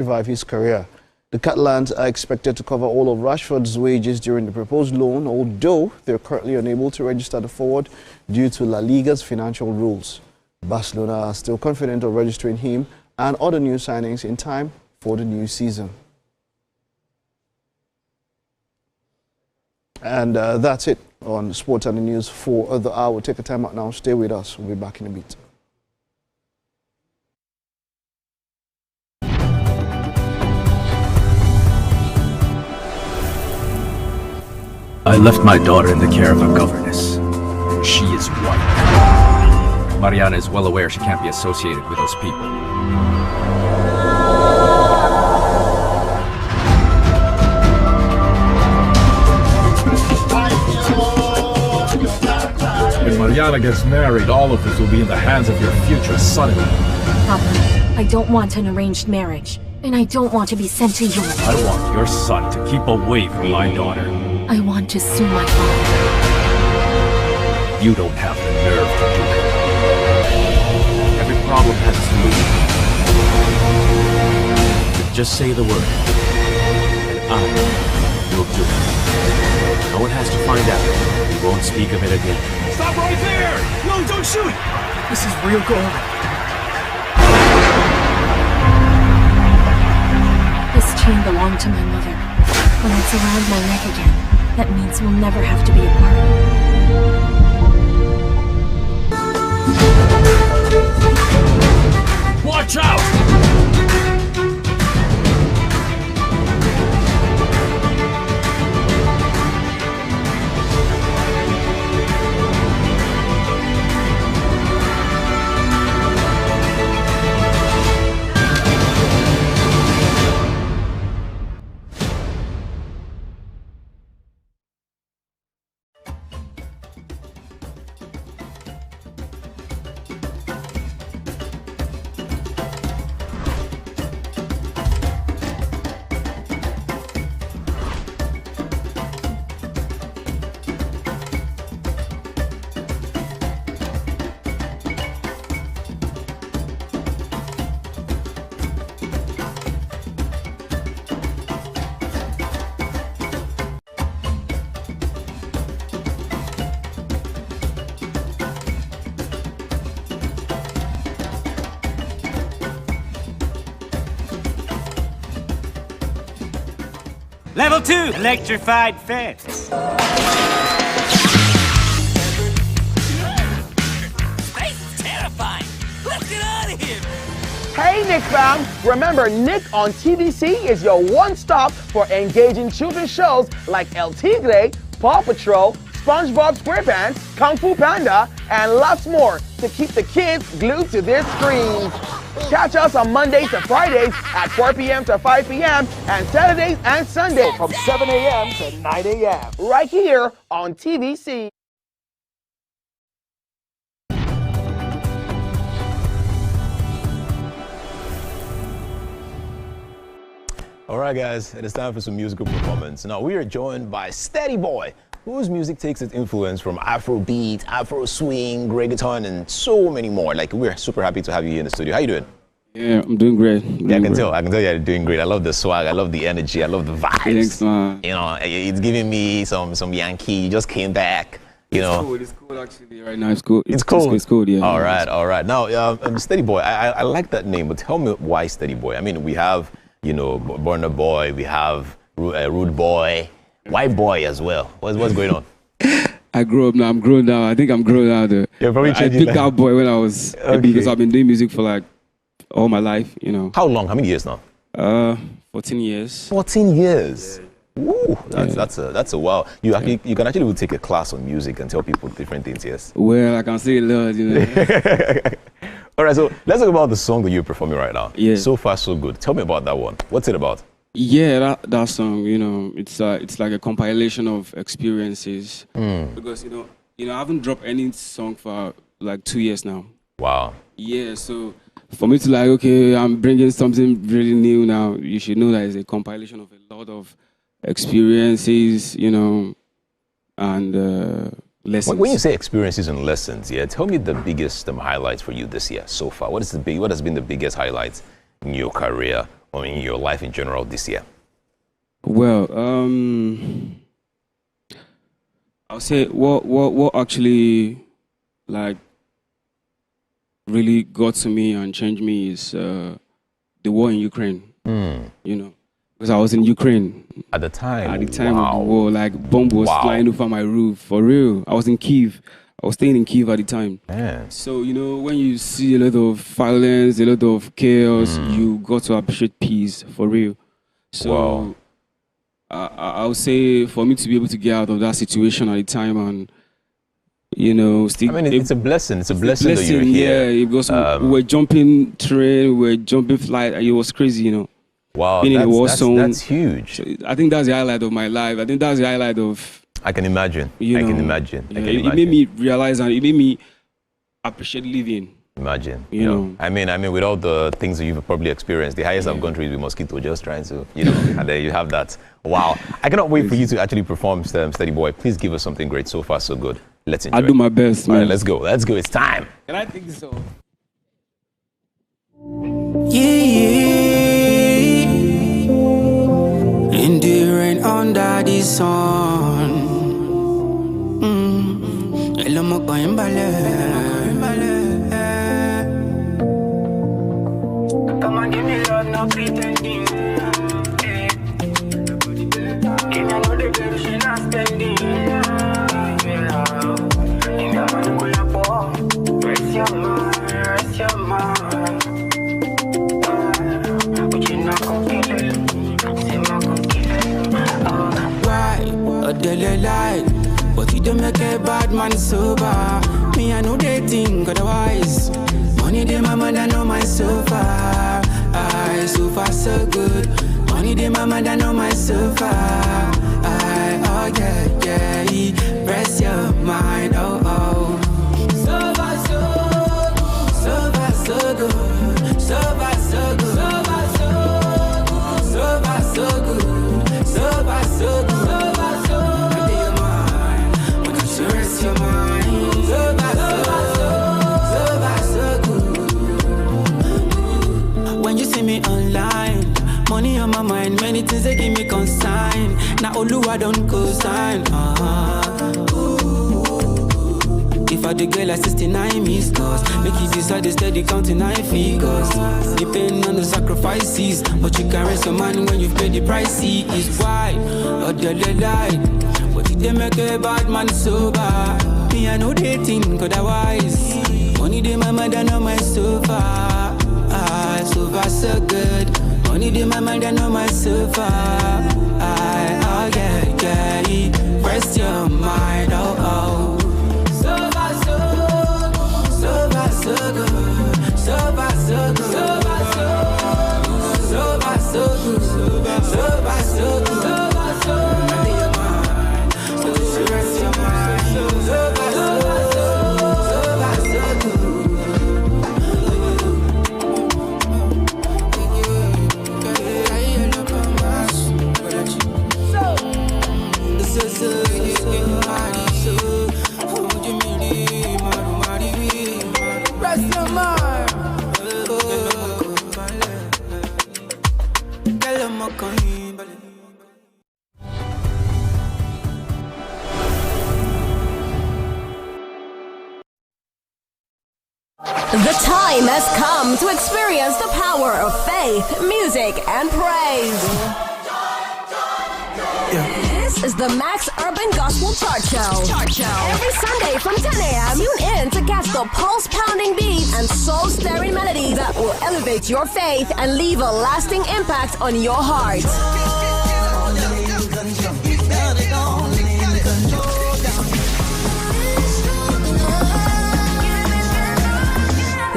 revive his career. The Catalans are expected to cover all of Rashford's wages during the proposed loan, although they're currently unable to register the forward due to La Liga's financial rules. Barcelona are still confident of registering him and other new signings in time for the new season. And that's it on Sports and the News for the hour. Take a time out now. Stay with us. We'll be back in a bit. I left my daughter in the care of a governess. She is white. Mariana is well aware she can't be associated with those people. When Mariana gets married, all of this will be in the hands of your future son-in-law. Papa, I don't want an arranged marriage, and I don't want to be sent to you. I want your son to keep away from my daughter. I want to sue my father. You don't have the nerve to do it. Every problem has a solution. Just say the word, and I will do it. No one has to find out. We won't speak of it again. Stop right there! No, don't shoot! This is real gold. This chain belonged to my mother. When it's around my neck again, that means we'll never have to be apart. Watch out! Level 2, electrified fence. Space is terrifying. Let's get out of here. Hey Nick fam! Remember, Nick on TVC is your one-stop for engaging children's shows like El Tigre, Paw Patrol, SpongeBob SquarePants, Kung Fu Panda, and lots more to keep the kids glued to their screens. Catch us on Mondays to Fridays at 4 p.m. to 5 p.m. and Saturdays and Sundays from 7 a.m. to 9 a.m. right here on TVC. All right, guys, it is time for some musical performance. Now, we are joined by Steady Boy, whose music takes its influence from Afrobeat, Afro swing, reggaeton, and so many more. Like, we're super happy to have you here in the studio. How you doing? Yeah, I'm doing great. I can tell you're doing great. I love the swag, I love the energy, I love the vibes. Thanks, man. You know, it's giving me some Yankee. You just came back. You know, it's cool actually. Right now, it's cool. It's cool. It's cool. Yeah. All right. Now, Steady Boy. I like that name, but tell me why Steady Boy. I mean, we have Burner Boy, we have Rude Boy, White Boy as well. What's going on? I grew up now. I'm grown now. I think I'm grown now. You're probably I picked that boy when I was because I've been doing music for like all my life. How long? How many years now? 14 years. 14 years. Yeah. Woo, that's a wow. You can actually take a class on music and tell people different things. Yes. Well, I can say a lot. All right, so let's talk about the song that you're performing right now. Yeah. So far, so good. Tell me about that one. What's it about? Yeah, that song. It's like a compilation of experiences. Because I haven't dropped any song for like 2 years now. Wow. Yeah, so for me to okay, I'm bringing something really new now. You should know that it's a compilation of a lot of experiences, and lessons. When you say experiences and lessons, tell me the biggest highlights for you this year so far. What has been the biggest highlights in your career or in your life in general this year? Well, I'll say what actually like really got to me and changed me is the war in Ukraine. You know, because I was in Ukraine At the time? at the time wow. of the war. Like bomb was Wow. flying over my roof for real. I was in Kyiv. I was staying in Kyiv at the time. Man. So, you know, when you see a lot of violence, a lot of chaos, you got to appreciate peace for real. So, Wow. I would say for me to be able to get out of that situation at the time and, you know, still. I mean, it's a blessing. It's a blessing that you're here. Yeah, because we were jumping train, we were jumping flight. It was crazy, you know. Wow, Being in a war zone. that's huge. So I think that's the highlight of my life. I think that's the highlight of. I can imagine. You I know, can imagine. I yeah, can it imagine. made me realize and it made me appreciate living. Imagine. You know. I mean, with all the things that you've probably experienced, the highest I've gone through is with mosquito, just trying to, and then you have that. Wow. I cannot wait for you to actually perform, Steady Boy. Please give us something great. So far, so good. Let's enjoy I'll do it. my best, All man. right, let's go. Let's go. It's time. Can I think so? In the rain under the sun. Hello, mo going come on, give me love, no pretending. Give me another girl, she not spending. Rest your mind, rest your mind. But you not gon' feel it. Say my gon' kill it. Why? A daily light. But you don't make a bad man sober. Me, I know they think otherwise. Money, they my man, I know my sofa. I so far, so good. Money, they my man, I know my sofa. Oh, yeah. Rest your mind, oh. So far, so good. So far, so good. So far, so good. So far, so good. So far, so good. Rest your mind. So good. When you see me online, money on my mind, many things they give me consign. Now Oluwa don't co-sign. If I the girl like 69 missed calls, make you decide to steady counting 9 figures. Depending on the sacrifices, but you can rest your mind when you've paid the price. See, is why or the light. But if they make a bad man sober, me I know they think otherwise. Money they my mind and on my sofa. So far so good. Money they my mind and on my sofa. Oh yeah. Rest your mind, oh. So far so good. So far so good. So far so good. So far so good. So far so good. The time has come to experience the power of faith, music, and praise. This is the Max Urban Gospel Chart Show. Every Sunday from 10 a.m., tune in to catch the pulse-pounding beats and soul-stirring melodies that will elevate your faith and leave a lasting impact on your heart.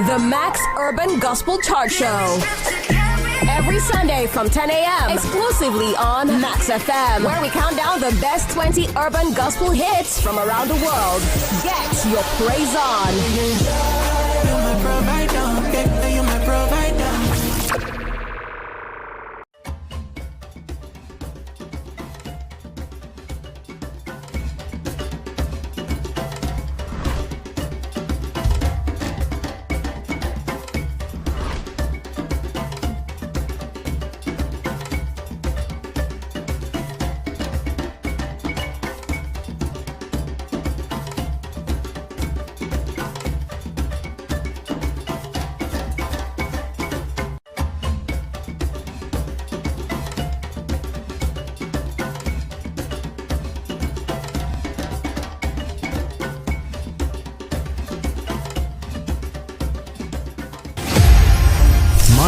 The Max Urban Gospel Chart Show. Every Sunday from 10 a.m. exclusively on Max FM, where we count down the best 20 urban gospel hits from around the world. Get your praise on. You're my provider, you're my provider.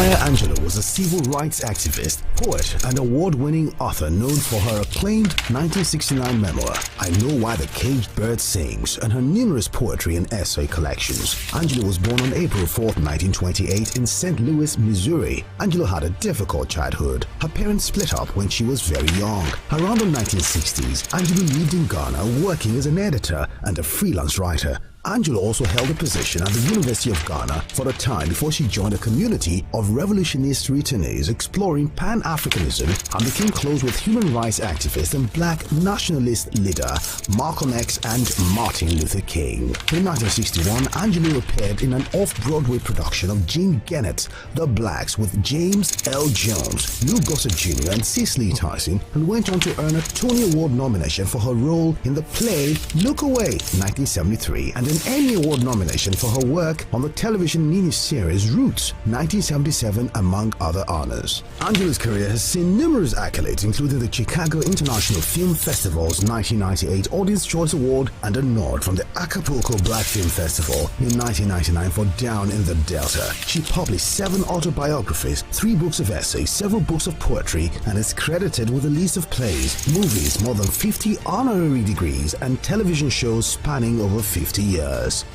Maya Angelou was a civil rights activist, poet, and award-winning author known for her acclaimed 1969 memoir, I Know Why the Caged Bird Sings, and her numerous poetry and essay collections. Angelou was born on April 4, 1928 in St. Louis, Missouri. Angelou had a difficult childhood. Her parents split up when she was very young. Around the 1960s, Angelou lived in Ghana working as an editor and a freelance writer. Angelou also held a position at the University of Ghana for a time before she joined a community of revolutionist returnees exploring Pan-Africanism and became close with human rights activist and black nationalist leader Malcolm X and Martin Luther King. In 1961, Angelou appeared in an off-Broadway production of Jean Gennett's The Blacks with James L. Jones, Lou Gossett Jr. and Cicely Tyson, and went on to earn a Tony Award nomination for her role in the play Look Away, 1973, and an Emmy Award nomination for her work on the television miniseries Roots, 1977, among other honors. Angelou's career has seen numerous accolades, including the Chicago International Film Festival's 1998 Audience Choice Award and a nod from the Acapulco Black Film Festival in 1999 for Down in the Delta. She published 7 autobiographies, 3 books of essays, several books of poetry, and is credited with a list of plays, movies, more than 50 honorary degrees, and television shows spanning over 50 years.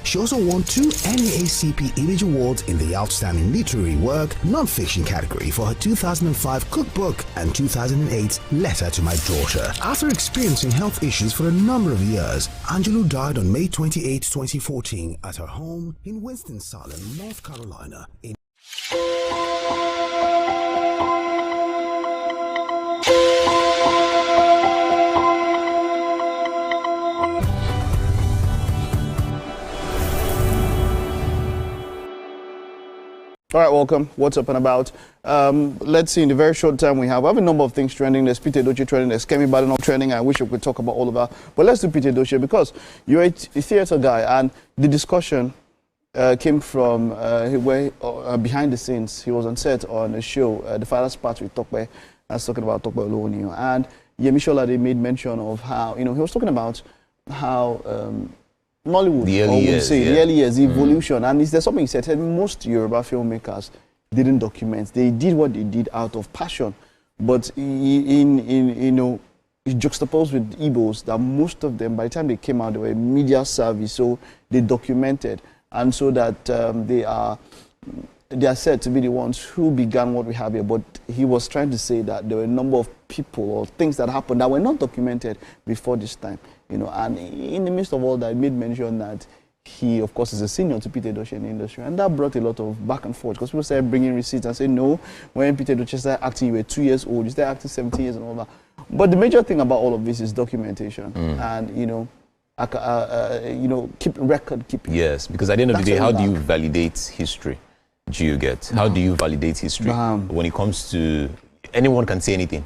She also won 2 NAACP Image Awards in the Outstanding Literary Work Non-Fiction category for her 2005 cookbook and 2008 Letter to My Daughter. After experiencing health issues for a number of years, Angelou died on May 28, 2014 at her home in Winston-Salem, North Carolina. All right, welcome. What's up and about? Let's see, in the very short time we have a number of things trending. There's Peter Edochie trending, there's Kemi Badenoch trending. I wish we could talk about all of that. But let's do Peter Edochie because you're a theater guy, and the discussion came from behind the scenes. He was on set on a show, The Father's Part with Tokwe. I was talking about Tokwe Oluonio. And Yemi Sholade made mention of how, he was talking about how Nollywood, the early years, the evolution, and there's something he said most Yoruba filmmakers didn't document. They did what they did out of passion, but he juxtaposed with Igbos that most of them, by the time they came out, they were media savvy, so they documented, and so that they are said to be the ones who began what we have here. But he was trying to say that there were a number of people or things that happened that were not documented before this time. And in the midst of all that, I made mention that he, of course, is a senior to Peter Edochie in the industry, and that brought a lot of back and forth because people started bringing receipts and saying, no, when Peter Edochie started acting, you were 2 years old, you started acting 17 years and all that. But the major thing about all of this is documentation and, keep record keeping. Yes, because at the end of the day, how do you validate history? Do you get? How do you validate history? When it comes to, anyone can say anything.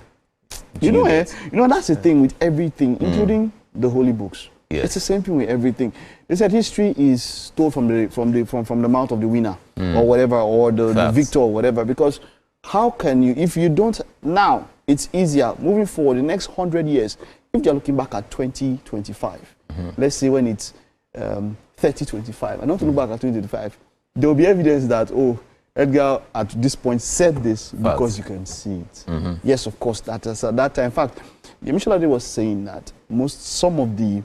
That's the thing with everything, including the holy books. Yes. It's the same thing with everything. They said history is told from the mouth of the winner or whatever, or the victor or whatever. Because how can you, if you don't, now it's easier moving forward the next 100 years, if you're looking back at 2025, let's say when it's 3025, and not to look back at 2025, there will be evidence that, Edgar at this point said this because you can see it. Yes, of course, that is at that time. In fact, Yemi Sholade was saying that some of the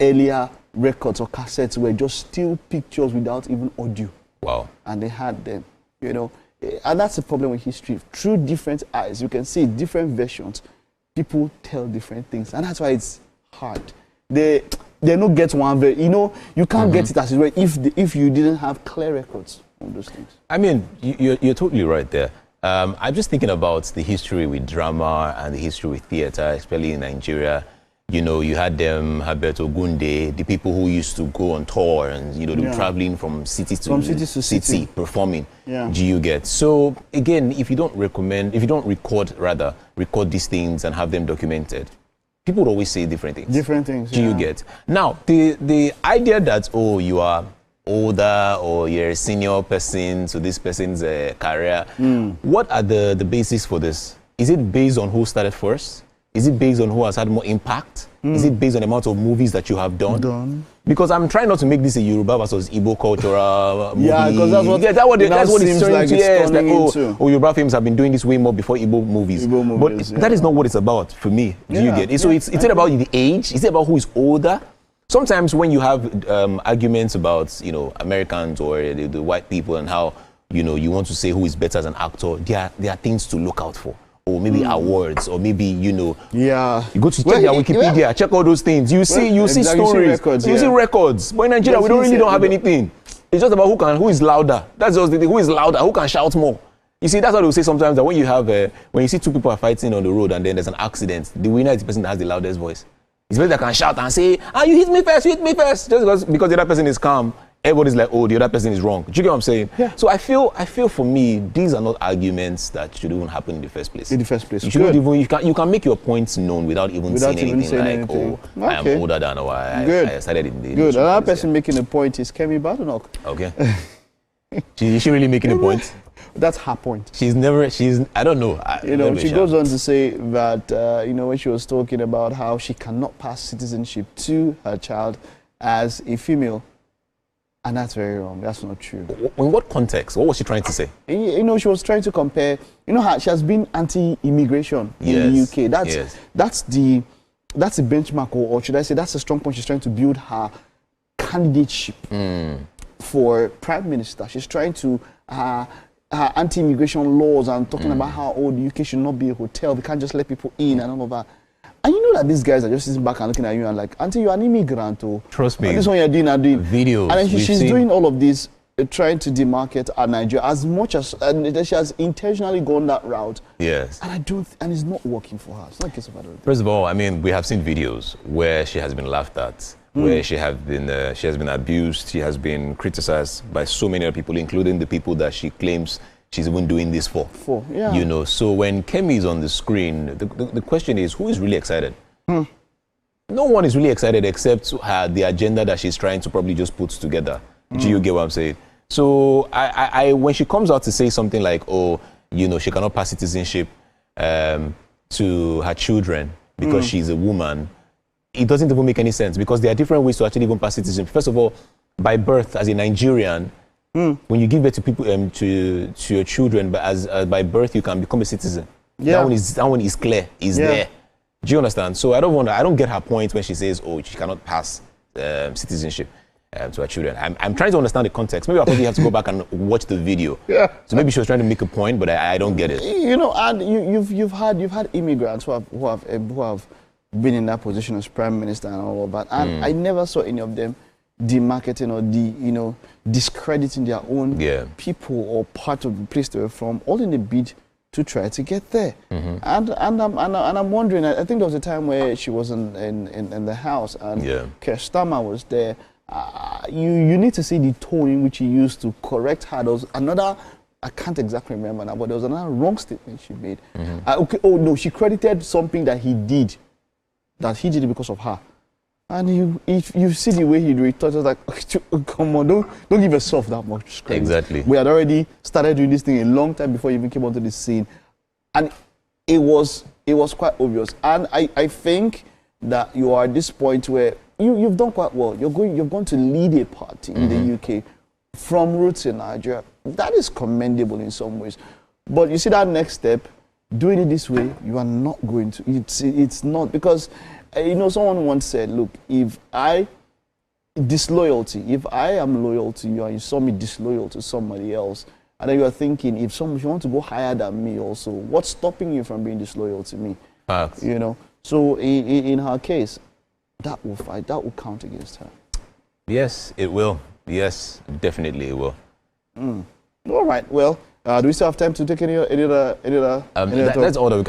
earlier records or cassettes were just still pictures without even audio. Wow. And they had them, and that's the problem with history. Through different eyes, you can see different versions. People tell different things, and that's why it's hard. They don't get one you can't get it as well if you didn't have clear records on those things. I mean, you're totally right there. I'm just thinking about the history with drama and the history with theater, especially in Nigeria. You had them, Alberto Gunde, the people who used to go on tour and, they were traveling from city to city performing. Yeah. Do you get? So, again, if you don't record these things and have them documented, people would always say different things. Different things, Do you get? Now, the idea that, you are older or you're a senior person, so this person's career, what are the basis for this? Is it based on who started first? Is it based on who has had more impact? Is it based on the amount of movies that you have done? Because I'm trying not to make this a Yoruba versus Igbo cultural movie. Yeah, because that's what that's what it's turning like to. it's Like, into. Yoruba films have been doing this way more before Igbo movies. But that is not what it's about for me. Do you get it? So it's about the age? Is it about who is older? Sometimes when you have arguments about, Americans or the white people and how, you want to say who is better as an actor, there are things to look out for. Or maybe awards, or maybe you go to check their Wikipedia, check all those things. You see stories, you see records. But in Nigeria, we don't have anything. It's just about who is louder. That's just the thing. Who is louder? Who can shout more? You see, that's what we say sometimes. That when you see two people are fighting on the road and then there's an accident, the winner is the person that has the loudest voice. It's better that can shout and say, you hit me first, just because the other person is calm. Everybody's like, the other person is wrong. Do you get what I'm saying? Yeah. So I feel for me, these are not arguments that should even happen in the first place. You should not even, you can make your points known without saying anything like, I am older than, or I started in the Good. Another person making a point is Kemi Badenoch. Okay. Is she really making a point? That's her point. I don't know. She goes on to say that, when she was talking about how she cannot pass citizenship to her child as a female. And that's very wrong. That's not true. In what context? What was she trying to say? She was trying to compare. How she has been anti-immigration in the UK. That's the benchmark, or should I say that's a strong point. She's trying to build her candidateship for prime minister. She's trying to her anti-immigration laws and talking about how the UK should not be a hotel. We can't just let people in and all of that. And you know that these guys are just sitting back and looking at you and like, auntie, you're an immigrant. Trust me. This one you're doing, videos. And then she's doing all of this, trying to demarket Nigeria as much as, and she has intentionally gone that route. Yes. And it's not working for her. It's not a case of that. First of all, we have seen videos where she has been laughed at, where she has been abused, she has been criticized by so many other people, including the people that she claims she's even doing this for. So when Kemi is on the screen, the question is, who is really excited? No one is really excited except the agenda that she's trying to probably just put together. Do you get what I'm saying? So I when she comes out to say something like, she cannot pass citizenship to her children because she's a woman, it doesn't even make any sense, because there are different ways to actually even pass citizenship. First of all, by birth as a Nigerian, when you give birth to people, to your children, but by birth you can become a citizen. That one is clear. There. Do you understand? So I don't get her point when she says, she cannot pass citizenship to her children. I'm trying to understand the context. Maybe I probably have to go back and watch the video. So maybe she was trying to make a point, but I don't get it. And you've had immigrants who have been in that position as prime minister and all of that, and I never saw any of them demarketing or discrediting their own people or part of the place they were from, all in the bid to try to get there. And I'm wondering, I think there was a time where she was in the house and Keir Starmer was there. You need to see the tone in which he used to correct her. There was another, I can't exactly remember now, but there was another wrong statement she made. She credited something that he did it because of her. And if you see the way he retorted, like, come on, don't give yourself that much credit. Exactly. We had already started doing this thing a long time before you even came onto the scene. And it was quite obvious. And I think that you are at this point where you've done quite well. You're going to lead a party in the UK from roots in Nigeria. That is commendable in some ways. But you see that next step, doing it this way, you are not going to. It's not, because someone once said, look, if I am loyal to you and you saw me disloyal to somebody else, and then you are thinking, if you want to go higher than me also, what's stopping you from being disloyal to me? Facts. So in her case, that will count against her. Yes, it will. Yes, definitely it will. All right, well, do we still have time to take any other that's all. I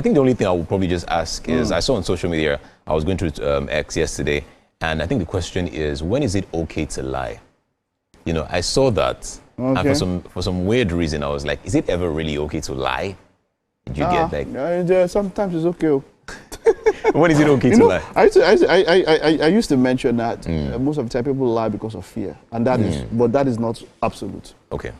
think the only thing I will probably just ask is, I saw on social media, I was going through X yesterday, and I think the question is, when is it okay to lie? I saw that, and for some weird reason, I was like, is it ever really okay to lie? Did you get that? Sometimes it's okay. When is it okay to lie? I used to mention that most of the time people lie because of fear, and that is not absolute. Okay.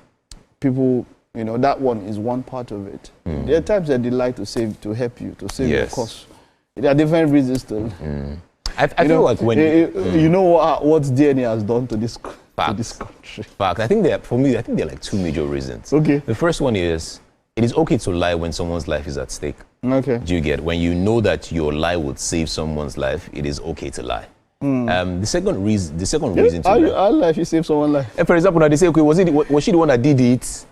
People, that one is one part of it. There are times that they lie to help you, to save your costs. There are different reasons to. I feel like when you know what DNA has done to this country. Fact. I think for me, there are like two major reasons. Okay. The first one is it is okay to lie when someone's life is at stake. Okay. Do you get? When you know that your lie would save someone's life, it is okay to lie. The second reason to I'll lie if you save someone's life. For example, now they say, okay, was she the one that did it?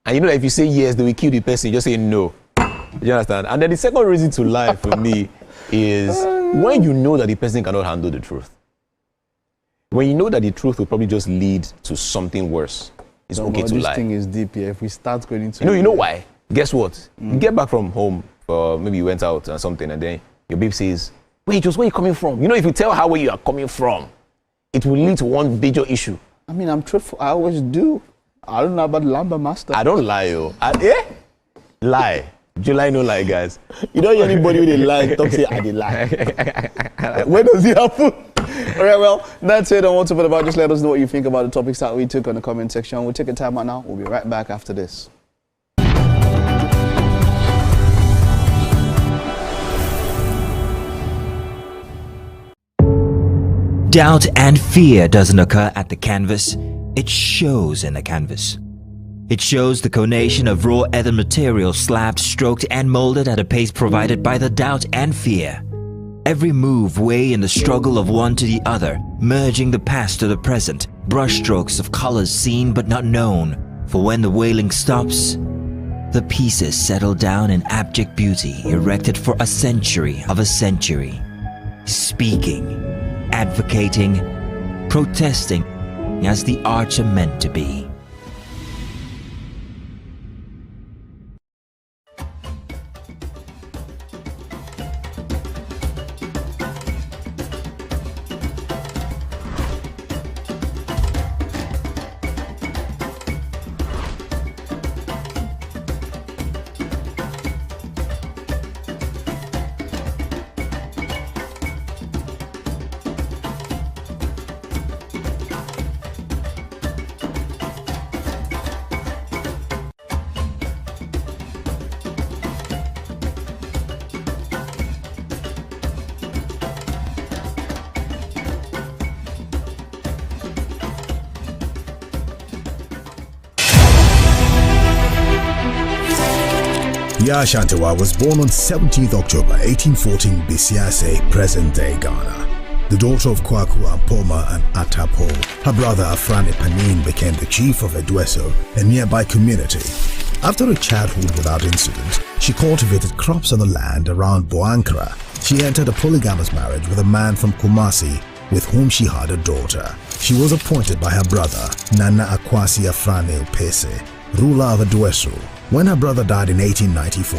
And you know that if you say yes, they will kill the person. You just say no. You understand? And then the second reason to lie for me is when you know that the person cannot handle the truth. When you know that the truth will probably just lead to something worse, it's okay to lie. This thing is deep here. If we start going into you know why? Guess what? You get back from home, maybe you went out or something, and then your babe says, wait, just where are you coming from? You know, if you tell her where you are coming from, it will lead to one major issue. I mean, I'm truthful. I always do. I don't know about Lamba Master. I don't lie, yo. Lie. July no lie, guys. You don't hear anybody with a lie talk say I did lie. Where does it happen? All right, well, that's it on What's Up About. Just let us know what you think about the topics that we took on the comment section. We'll take a time out now. We'll be right back after this. Doubt and fear doesn't occur at the canvas, it shows in the canvas. It shows the conation of raw earthen material slabbed, stroked and molded at a pace provided by the doubt and fear. Every move way in the struggle of one to the other, merging the past to the present, brushstrokes of colors seen but not known. For when the wailing stops, the pieces settle down in abject beauty erected for a century of a century. Speaking, advocating, protesting as the arts are meant to be. Yaa Ashantewa was born on 17th October 1814 Bisiase, present-day Ghana. The daughter of Kwaku Ampoma and Atapo, her brother Afrani Panin became the chief of Edweso, a nearby community. After a childhood without incident, she cultivated crops on the land around Boankra. She entered a polygamous marriage with a man from Kumasi, with whom she had a daughter. She was appointed by her brother, Nana Akwasi Afrani Opese, ruler of Edweso. When her brother died in 1894,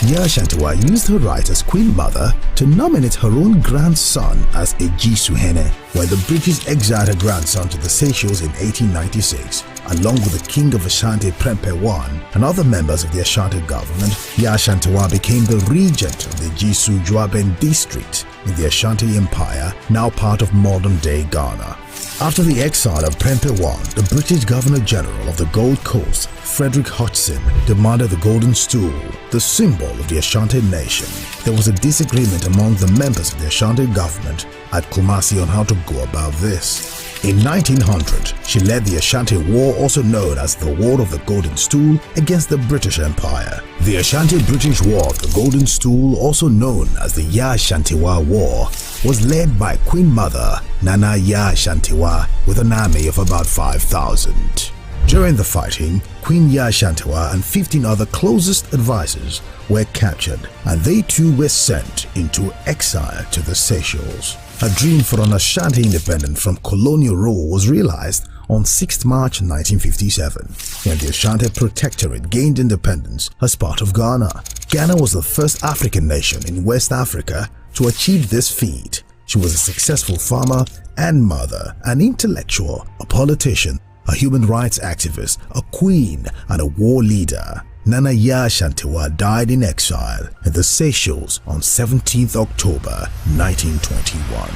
Yaa Ashantewa used her right as Queen Mother to nominate her own grandson as Ejisuhene when the British exiled her grandson to the Seychelles in 1896. Along with the King of Ashanti Prempeh I and other members of the Ashanti government, Yaa Ashantewa became the regent of the Ejisu Juaben district in the Ashanti Empire, now part of modern-day Ghana. After the exile of Prempeh I, the British Governor-General of the Gold Coast, Frederick Hodgson, demanded the Golden Stool, the symbol of the Ashanti nation. There was a disagreement among the members of the Ashanti government at Kumasi on how to go about this. In 1900, she led the Ashanti War, also known as the War of the Golden Stool, against the British Empire. The Ashanti-British War of the Golden Stool, also known as the Yaa Ashantewa War, was led by Queen Mother Nana Yaa Ashantewa with an army of about 5,000. During the fighting, Queen Yaa Ashantewa and 15 other closest advisors were captured, and they too were sent into exile to the Seychelles. Her dream for an Ashanti independence from colonial rule was realized on 6 March 1957, when the Ashanti Protectorate gained independence as part of Ghana. Ghana was the first African nation in West Africa to achieve this feat. She was a successful farmer and mother, an intellectual, a politician, a human rights activist, a queen, and a war leader. Nana Yaa Ashantewa died in exile in the Seychelles on 17th October 1921.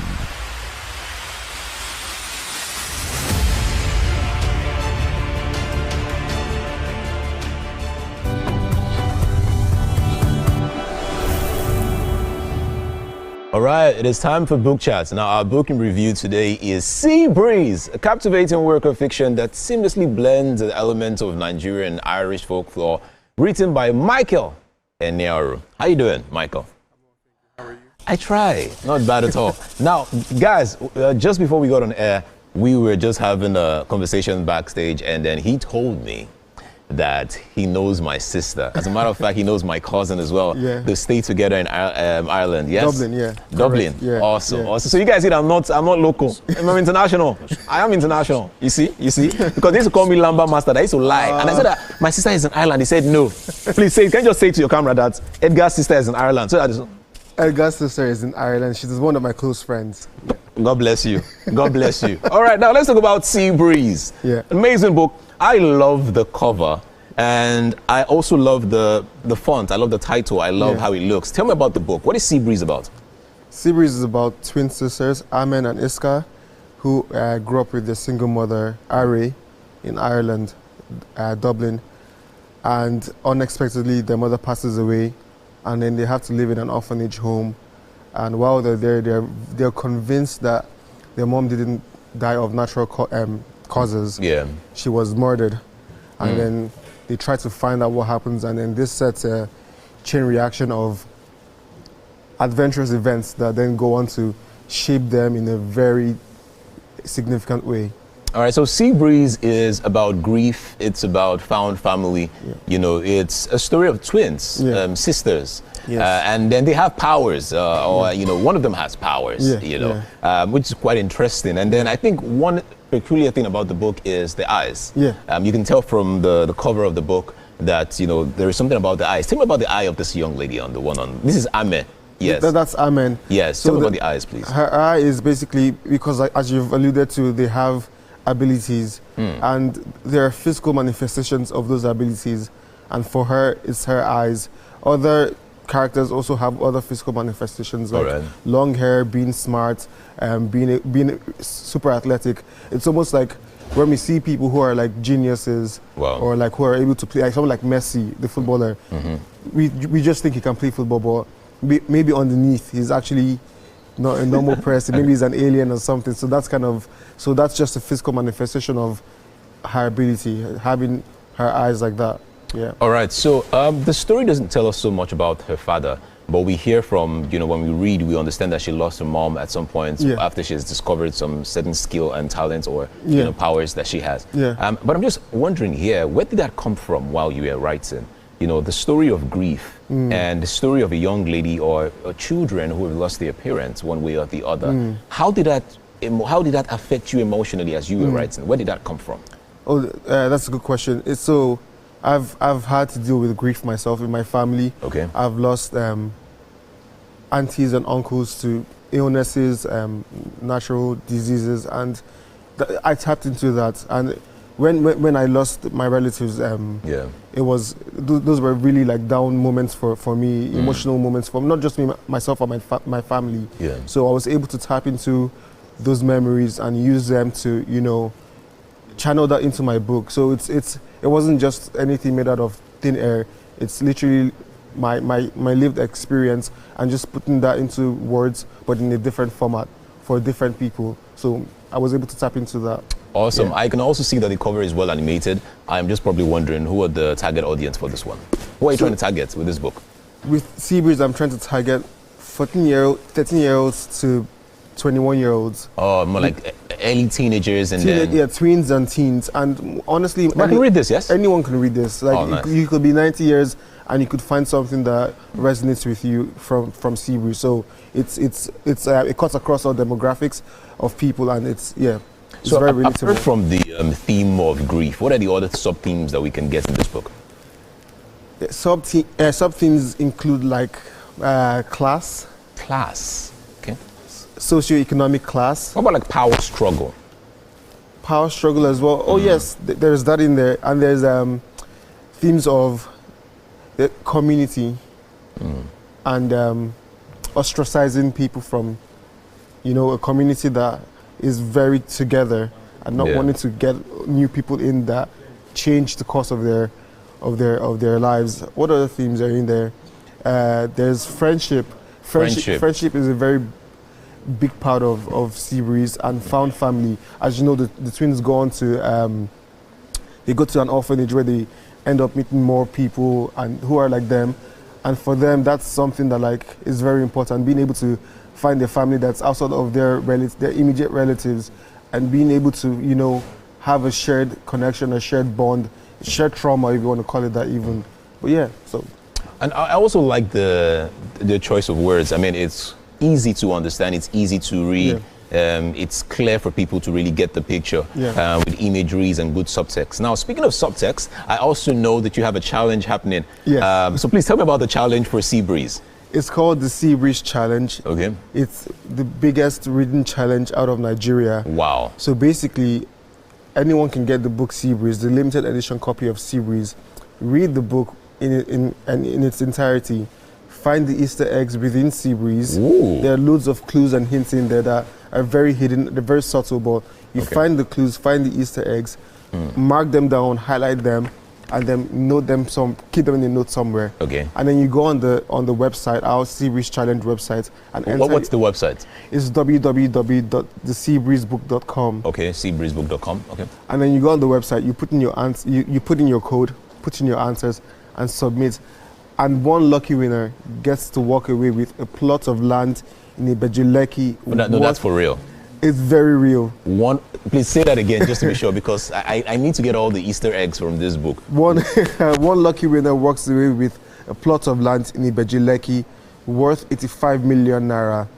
All right, it is time for book chats. Now, our book in review today is Sea Breeze, a captivating work of fiction that seamlessly blends the elements of Nigerian and Irish folklore, written by Michael Enyaru. How you doing, Michael? How are you? I try. Not bad at all. Now, guys, just before we got on air, we were just having a conversation backstage, and then he told me that he knows my sister. As a matter of fact, he knows my cousin as well. Yeah. They stay together in Ireland. Yes. Dublin, yeah. Dublin. Yeah. Awesome. Yeah. Awesome. So you guys see that I'm not local. I'm international. I am international. You see? Because they used to call me Lamba Master. I used to lie. And I said that my sister is in Ireland. He said no. Please say, can you just say to your camera that Edgar's sister is in Ireland? So that Edgar's sister is in Ireland. She's one of my close friends. God bless you. God bless you. All right, now let's talk about Sea Breeze. Yeah. Amazing book. I love the cover, and I also love the font. I love the title. I love how it looks. Tell me about the book. What is Sea Breeze about? Sea Breeze is about twin sisters, Amen and Iska, who grew up with their single mother, Are, in Ireland, Dublin. And unexpectedly, their mother passes away, and then they have to live in an orphanage home. And while they're there, they're convinced that their mom didn't die of natural causes. Yeah. She was murdered. And then they try to find out what happens, and then this sets a chain reaction of adventurous events that then go on to shape them in a very significant way. All right, so Sea Breeze is about grief. It's about found family. Yeah. You know, it's a story of twins, sisters. Yes. And then they have powers, or, you know, one of them has powers, which is quite interesting. And then I think one peculiar thing about the book is the eyes. Yeah. You can tell from the cover of the book that, you know, there is something about the eyes. Tell me about the eye of this young lady on the one on, this is Ame. Yes. That's Amen. Yes, so tell me about the eyes, please. Her eye is basically, because as you've alluded to, they have abilities, and there are physical manifestations of those abilities, and for her, it's her eyes. Other characters also have other physical manifestations, like long hair, being smart, being super athletic. It's almost like when we see people who are like geniuses, or like who are able to play, like someone like Messi, the footballer, we just think he can play football, but maybe underneath he's actually not a normal person. Maybe he's an alien or something. So that's just a physical manifestation of her ability, having her eyes like that. Yeah. All right. So the story doesn't tell us so much about her father, but we hear from, you know, when we read, we understand that she lost her mom at some point after she has discovered some certain skill and talents or you know, powers that she has. Yeah. But I'm just wondering here, where did that come from while you were writing? You know, the story of grief and the story of a young lady or children who have lost their parents one way or the other. How did that affect you emotionally as you were writing? Where did that come from? Oh, that's a good question. I've had to deal with grief myself in my family. Okay. I've lost aunties and uncles to illnesses, natural diseases, and I tapped into that. And when I lost my relatives, it was those were really like down moments for me, emotional moments for not just me, myself, or my family. Yeah. So I was able to tap into those memories and use them to, you know, channel that into my book. So it wasn't just anything made out of thin air. It's literally my lived experience and just putting that into words, but in a different format for different people. So I was able to tap into that. Awesome. Yeah. I can also see that the cover is well animated. I'm just probably wondering, who are the target audience for this one? Who are you trying to target with this book? With Sea Breeze, I'm trying to target 13-year-olds to 21-year-olds. Oh, more like early teenagers and then... Yeah, tweens and teens. And honestly... I can read this, yes? Anyone can read this. Like, nice. you could be 90 years and you could find something that resonates with you from Sea Breeze. So it cuts across all demographics of people, and it's very relatable. Apart from the theme of grief, what are the other sub-themes that we can get in this book? Sub-themes include like class. Class, okay. Socioeconomic class. What about like power struggle? Power struggle as well. Oh yes, there's that in there. And there's themes of the community and ostracizing people from, you know, a community that is very together and not wanting to get new people in that change the course of their lives. What other themes are in there? There's friendship. Friendship is a very big part of Sea Breeze, and found family. As you know, the twins go on to they go to an orphanage where they end up meeting more people and who are like them, and for them that's something that like is very important. Being able to find a family that's outside of their immediate relatives, and being able to have a shared connection, a shared bond, shared trauma, if you want to call it that even. But yeah, so. And I also like the choice of words. I mean, it's easy to understand, it's easy to read. It's clear for people to really get the picture with imageries and good subtext. Now, speaking of subtext, I also know that you have a challenge happening. Yes. So please tell me about the challenge for Sea Breeze. It's called the Sea Breeze Challenge. Okay. It's the biggest reading challenge out of Nigeria. Wow. So basically, anyone can get the book Sea Breeze, the limited edition copy of Sea Breeze, read the book in its entirety, find the Easter eggs within Sea Breeze. Ooh. There are loads of clues and hints in there that are very hidden, they're very subtle, but you find the clues, find the Easter eggs, mark them down, highlight them, and then note them keep them in a note somewhere. Okay. And then you go on the website, our Sea Breeze Challenge website, and enter. What's the website? It's www.theseabreezebook.com. Okay, seabreezebook.com. Okay. And then you go on the website, you put in your you put in your code, put in your answers, and submit. And one lucky winner gets to walk away with a plot of land in Ibejuleki. No, that's for real. It's very real. Please say that again, just to be sure, because I need to get all the Easter eggs from this book. One lucky winner walks away with a plot of land in Ibejuleki worth 85 million naira.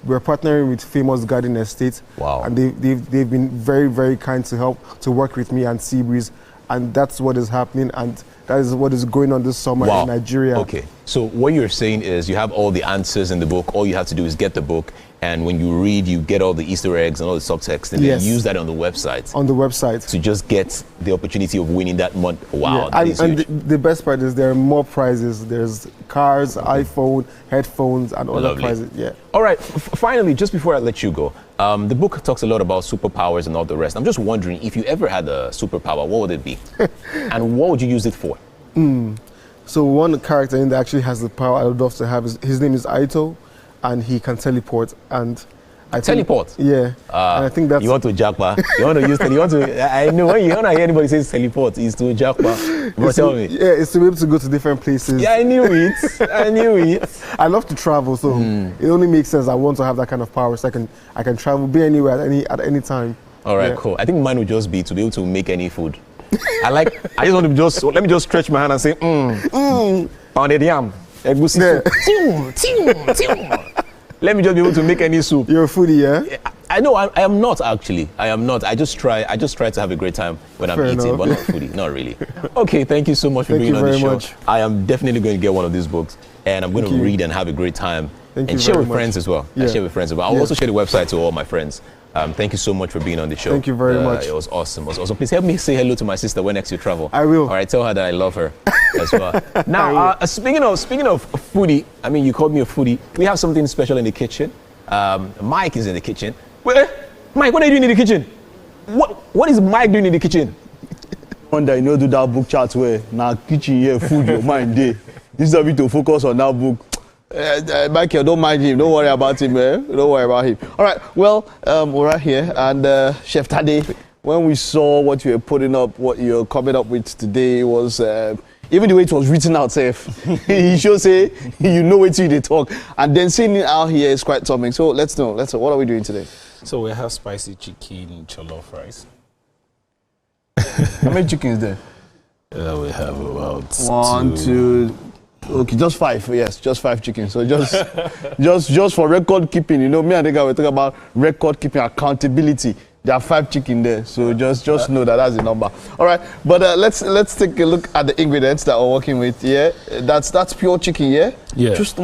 We're partnering with Famous Garden Estate. Wow. And they've been very, very kind to work with me and Sea Breeze. And that's what is happening, and that is what is going on this summer in Nigeria. Okay, so what you're saying is you have all the answers in the book. All you have to do is get the book, and when you read, you get all the Easter eggs and all the subtext, and then use that on the website. On the website. To just get the opportunity of winning that month. Wow, yeah. And the best part is there are more prizes. There's cars, iPhone, headphones, and other prizes. Yeah. All right, finally, just before I let you go, the book talks a lot about superpowers and all the rest. I'm just wondering, if you ever had a superpower, what would it be? And what would you use it for? So one character in there actually has the power I would love to have. His name is Aito, and he can teleport. And I teleport? Yeah. And I think that's... You want to jackpot? You want to use I know when you want to hear anybody say teleport, it's to jackpot. But tell me. Yeah, it's to be able to go to different places. Yeah, I knew it. I love to travel, so it only makes sense. I want to have that kind of power, so I can travel, be anywhere at any time. All right, cool. I think mine would just be to be able to make any food. I just want to let me just stretch my hand and say, pounded yam, egusi soup. Let me just be able to make any soup. You're a foodie, yeah? I know I am not actually. I am not. I just try to have a great time when I'm eating, but not foodie. Not really. Okay, thank you so much for being on the show. Much. I am definitely going to get one of these books, and I'm going to read and have a great time. And share with friends as well. Yeah. Share with friends as well. I'll also share the website to all my friends. Thank you so much for being on the show. Thank you very much. It was awesome. Please help me say hello to my sister when next you travel. I will. All right, tell her that I love her as well. Now, speaking of foodie, I mean, you called me a foodie. We have something special in the kitchen. Mike is in the kitchen. Mike, what are you doing in the kitchen? What is Mike doing in the kitchen? Wonder you know do that book chat where now kitchen here food your mind day. This is a bit to focus on that book. Michael, don't mind him. Don't worry about him, man. Don't worry about him. All right. Well, we're right here, and Chef Tade, when we saw what you were putting up, what you're coming up with today was even the way it was written out, safe. He should say you know what you talk, and then seeing it out here is quite something. So let's know. What are we doing today? So we have spicy chicken, jollof rice. How many chickens there? We have about 1, 2. Okay, just 5. Yes, just 5 chickens. So just for record keeping, you know, me and the guy were talking about record keeping, accountability. There are 5 chicken there, so just know that that's the number. All right, but let's take a look at the ingredients that we're working with. Yeah, that's pure chicken. Yeah. Yeah. Just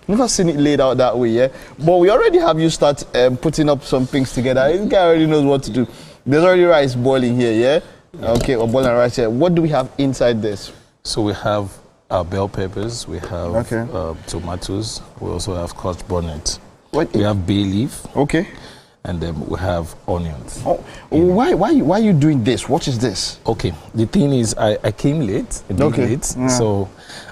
never seen it laid out that way. Yeah, but we already have you start putting up some things together. This guy already knows what to do. There's already rice boiling here. Yeah. Okay, we're boiling rice here. What do we have inside this? So we have bell peppers, we have tomatoes, we also have scotch bonnet. We have bay leaf. Okay. And then we have onions. Oh, why are you doing this? What is this? Okay, the thing is I came late, a bit late, so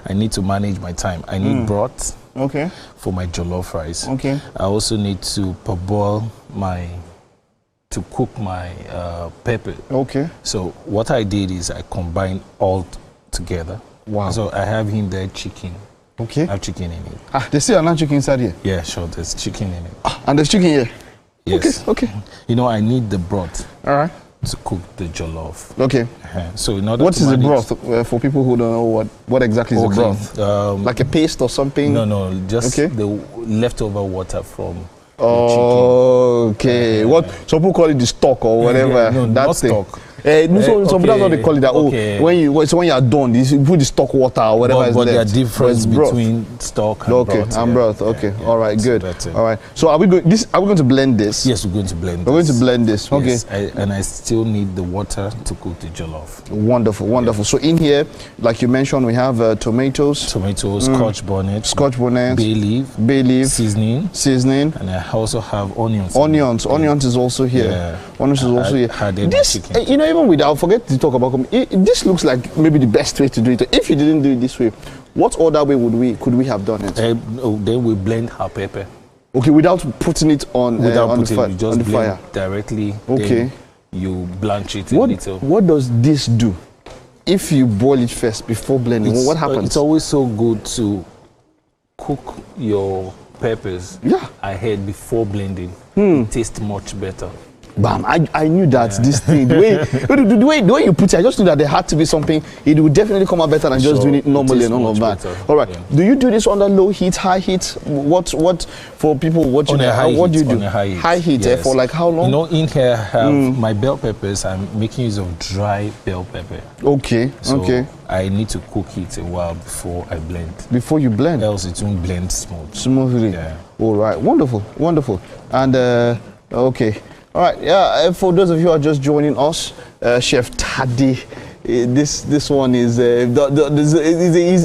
I need to manage my time. I need broth, Okay. For my jollof rice. Okay. I also need to parboil to cook my pepper. Okay. So what I did is I combined all together. Wow. So I have in there chicken. Okay. I have chicken in it. There's still another chicken inside here? Yeah, sure. There's chicken in it. And there's chicken here? Yes. Okay. You know, I need the broth. All right. To cook the jollof. Okay. So in order what to is the manage broth for people who don't know what exactly is the broth? Like a paste or something? No, just the leftover water from okay. What some people call it the stock or whatever. No, not stock. Some people that's what they call it. That when you are done, you put the stock water or whatever. But there are difference between stock and broth. And broth. Okay. All right. Good. All right. So are we going to blend this? Yes, we're going to blend. We're going to blend this. Okay. Yes, and I still need the water to cook the jollof. Wonderful. Wonderful. So in here, like you mentioned, we have tomatoes, scotch bonnet, bay leaf, seasoning, and I also have onions. Onions is also here. Yeah. Onions is also here. This, even without, forget to talk about this looks like maybe the best way to do it. If you didn't do it this way, what other way could we have done it? Then we blend our pepper. Okay, without putting it on you just blend fire directly. Okay. You blanch it a little. What does this do? If you boil it first before blending, what happens? It's always so good to cook your peppers ahead before blending. It tastes much better. Bam! I knew that this thing, the way you put it, I just knew that there had to be something. It would definitely come out better than just doing it normally and all of that. All right. Yeah. Do you do this under low heat, high heat? What for people watching? What do you do? On a high heat. High heat. Yes. For like how long? You know, in here I have my bell peppers. I'm making use of dry bell pepper. Okay. So I need to cook it a while before I blend. Before you blend? Else it won't blend smoothly. Yeah. All right. Wonderful. And okay. All right, yeah. For those of you who are just joining us, Chef Tade, this one is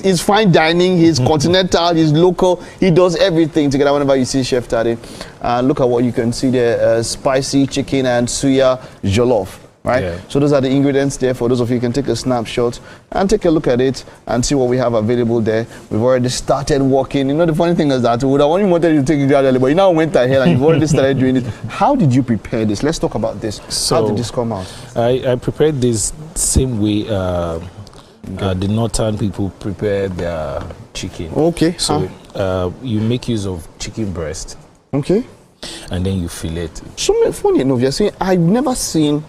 he's fine dining. He's continental. He's local. He does everything together. Whenever you see Chef Tade, look at what you can see there: spicy chicken and suya jollof. Right. Yeah. So those are the ingredients there. For those of you who can take a snapshot and take a look at it and see what we have available there. We've already started working. You know, the funny thing is that we would have only wanted you to take it gradually, but you now went ahead and you've already started doing it. How did you prepare this? Let's talk about this. How did this come out? I prepared this same way the northern people prepare their chicken. Okay. So you make use of chicken breast. Okay. And then you fillet it. So funny enough, you're saying I've never seen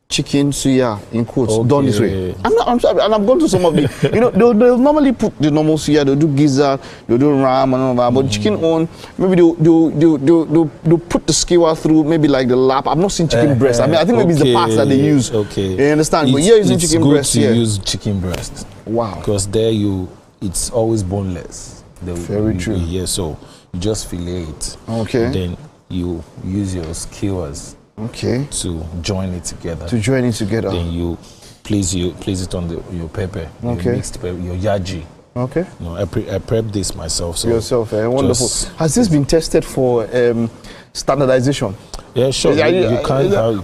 chicken suya in quotes done this way. I'm sorry, and I'm going to some of the, they'll normally put the normal suya, they'll do gizzard, they'll do ram and all that, but chicken on, maybe they'll put the skewer through, maybe like the lap. I've not seen chicken breast. I think maybe it's the parts that they use. Okay. You understand? But you're using chicken breast here. It's good to use chicken breast. Wow. Because there it's always boneless. Very true. Yeah, so you just fillet it. Okay. And then you use your skewers. Okay. To join it together. Then you place it on your pepper. Okay. Your mixed pepper, your yaji. Okay. I prepped this myself. So yourself, wonderful. Has this been tested for standardization? Yeah, sure. You can't have.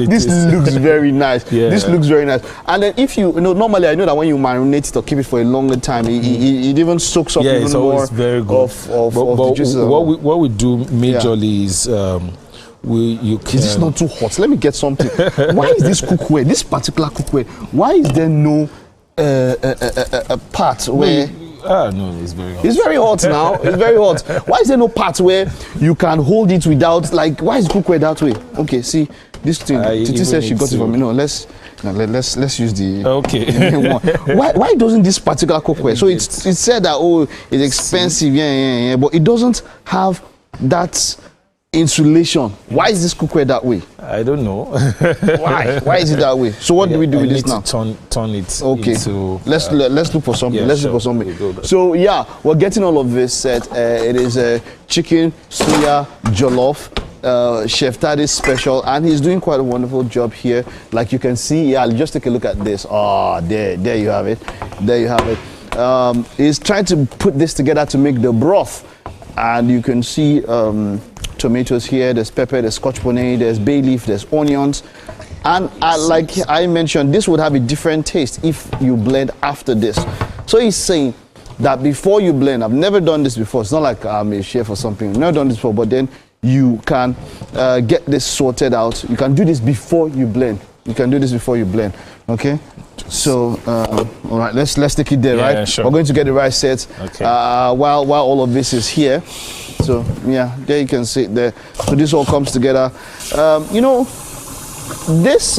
This looks very nice. Yeah. This looks very nice. And then if normally I know that when you marinate it or keep it for a longer time, it even soaks up even more very good. of the juices. What we do majorly is Is this not too hot? Let me get something. Why is this cookware, this particular cookware, why is there no part where... no, it's very hot. It's very hot now. It's very hot. Why is there no part where you can hold it without, like, why is cookware that way? Okay, see, this thing, Titi says she got it from me. No, let's use the one. Why doesn't this particular cookware? So it's said that it's expensive, yeah, but it doesn't have that insulation. Why is this cookware that way? I don't know. Why is it that way? So what do we do with this now? Turn it. Okay. Into, let's look for something. Yeah, let's look for something. So yeah, we're getting all of this set. It is a chicken suya jollof. Chef Tade's special, and he's doing quite a wonderful job here. Like you can see, just take a look at this. There you have it. There you have it. He's trying to put this together to make the broth, and you can see tomatoes here. There's pepper, there's scotch bonnet, there's bay leaf, there's onions. And like I mentioned, this would have a different taste if you blend after this. So he's saying that before you blend, I've never done this before. It's not like I'm a chef or something. I've never done this before, but then you can get this sorted out. You can do this before you blend. You can do this before you blend. Okay. So all right, let's take it there, right? Sure. We're going to get the right set. Okay. While all of this is here. So yeah, there you can see it there. So this all comes together. You know, this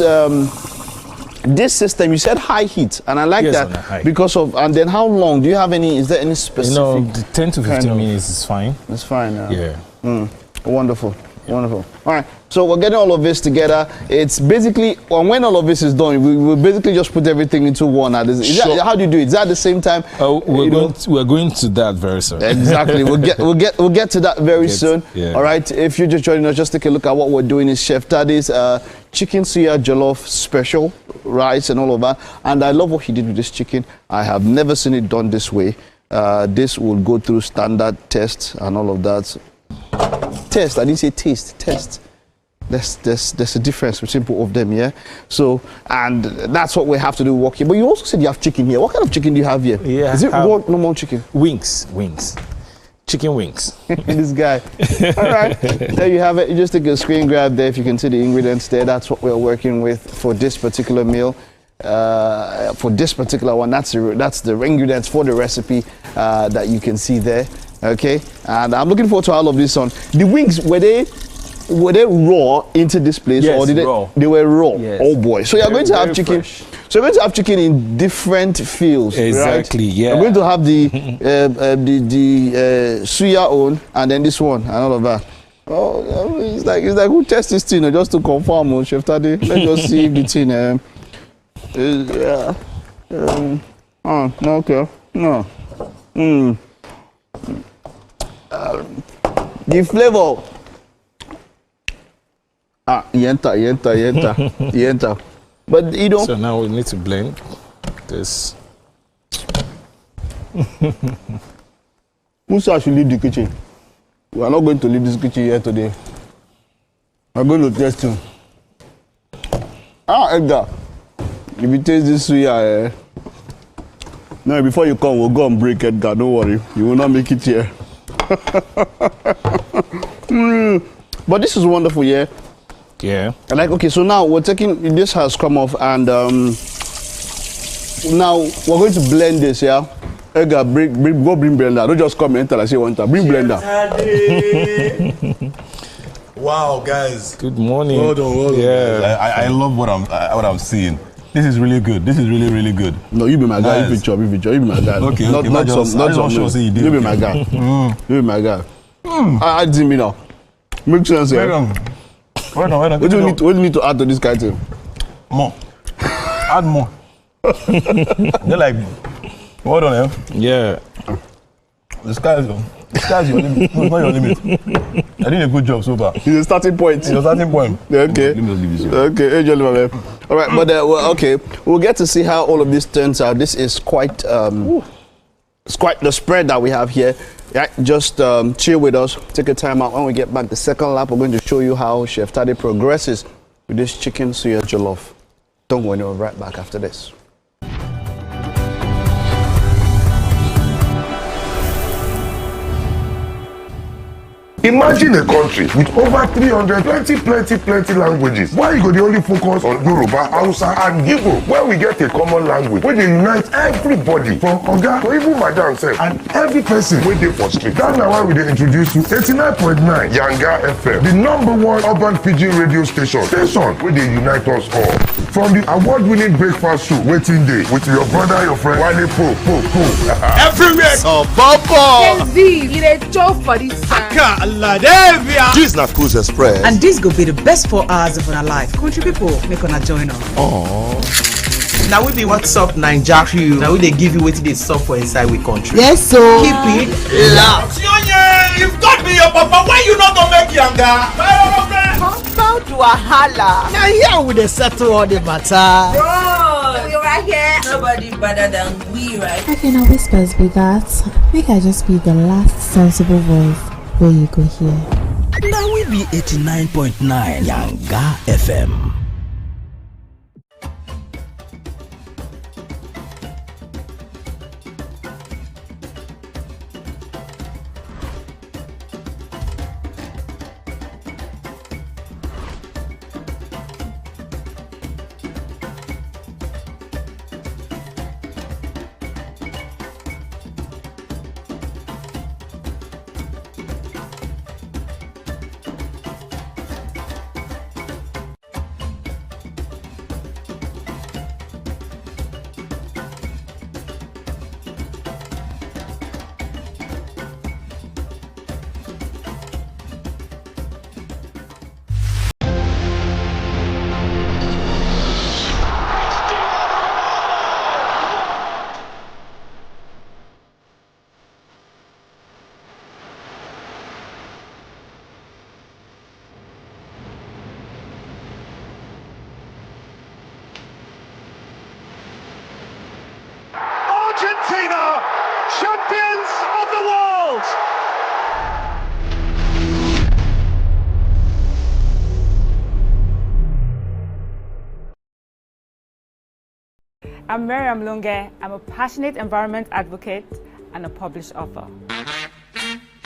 system, you said high heat, and I like that because of. And then how long? Do you have any? Is there any specific? You know, the 10 to 15 minutes is fine. It's fine. Yeah. Wonderful. Wonderful. All right. So we're getting all of this together. It's basically, when all of this is done, we will basically just put everything into one. How do you do it? Is that at the same time? We're going to that very soon. Exactly. we'll get to that very soon. Yeah. All right. If you're just joining us, just take a look at what we're doing. Is Chef Tade's chicken suya jollof special, rice and all of that. And I love what he did with this chicken. I have never seen it done this way. This will go through standard tests and all of that. Test. I didn't say taste. Test. There's a difference between both of them, yeah. So, and that's what we have to do working. But you also said you have chicken here. What kind of chicken do you have here? Yeah. Is it raw normal chicken? Wings. Chicken wings. This guy. All right. There you have it. You just take a screen grab there. If you can see the ingredients there, that's what we're working with for this particular meal. For this particular one, that's the ingredients for the recipe that you can see there. Okay, and I'm looking forward to all of this on. The wings, were they raw into this place, yes, or did raw. They were raw? Yes. Oh boy! So you're going to have chicken. Fresh. So you're going to have chicken in different fields, exactly. Right? Yeah. You're going to have the suya on, and then this one, and all of that. Oh, it's like who tests this thing just to confirm, Chef Tade? Let's just see if the thing. Okay. No. The flavor. Yenta. But you know. So now we need to blend this. Musa should leave the kitchen. We are not going to leave this kitchen here today. I'm going to test you. Edgar. If you taste this suya, no, before you come, we'll go and break Edgar. Don't worry. You will not make it here. But this is wonderful, yeah? Yeah. Like, okay, so now we're taking, this has come off, and now we're going to blend this, yeah? Edgar, go bring blender. Don't just come and enter like say one time. Bring blender. Wow, guys. Good morning. Well done. Yeah. I love what I'm seeing. This is really good. This is really good. No, you be my guy. Nice. You be my guy. Okay. Not some. You be my guy. You be my guy. I didn't mean now. Make sense, yeah. Wait on. What do you need to add to this kind of thing? More. Add more. They're like, hold on, eh? Yeah. The sky's your limit. No, it's not your limit. I did a good job so far. It's a starting point. Yeah, okay. Okay, man. All right, but okay, we'll get to see how all of this turns out. This is quite, it's quite the spread that we have here. Yeah, just chill with us. Take a time out. When we get back the second lap, we're going to show you how Chef Tade progresses with this chicken suya jollof. Don't go anywhere. Right back after this. Imagine a country with over 300 plenty languages. Why you go the only focus on Yoruba, Hausa and Igbo? Where we get a common language where they unite everybody from Oga to even Madam sef and every person wey dey for street. That's why we dey introduce you 89.9 Yanga FM, the #1 urban pidgin radio station wey dey unite us all. From the award-winning breakfast show Wetin Dey with your brother, your friend Wale Po. Everywhere. So Bobo. Kenzie, you dey chop for this time. This na Cruise Express. And this go be the best 4 hours of our life. Country people, make una join us. Now we be What's Up Naija crew. Now we dey give you wetin dey sup for inside we country. Yes, so keep it loud. If God be your papa, why you not gonna make yanga? Compound wahala. Now here we dey settle all the matter. Bro, you right here. Nobody better than we, right? How can our whispers be that? Make I just be the last sensible voice where you go hear. Now we be 89.9 Yanga FM. I'm Miriam Lunge. I'm a passionate environment advocate and a published author.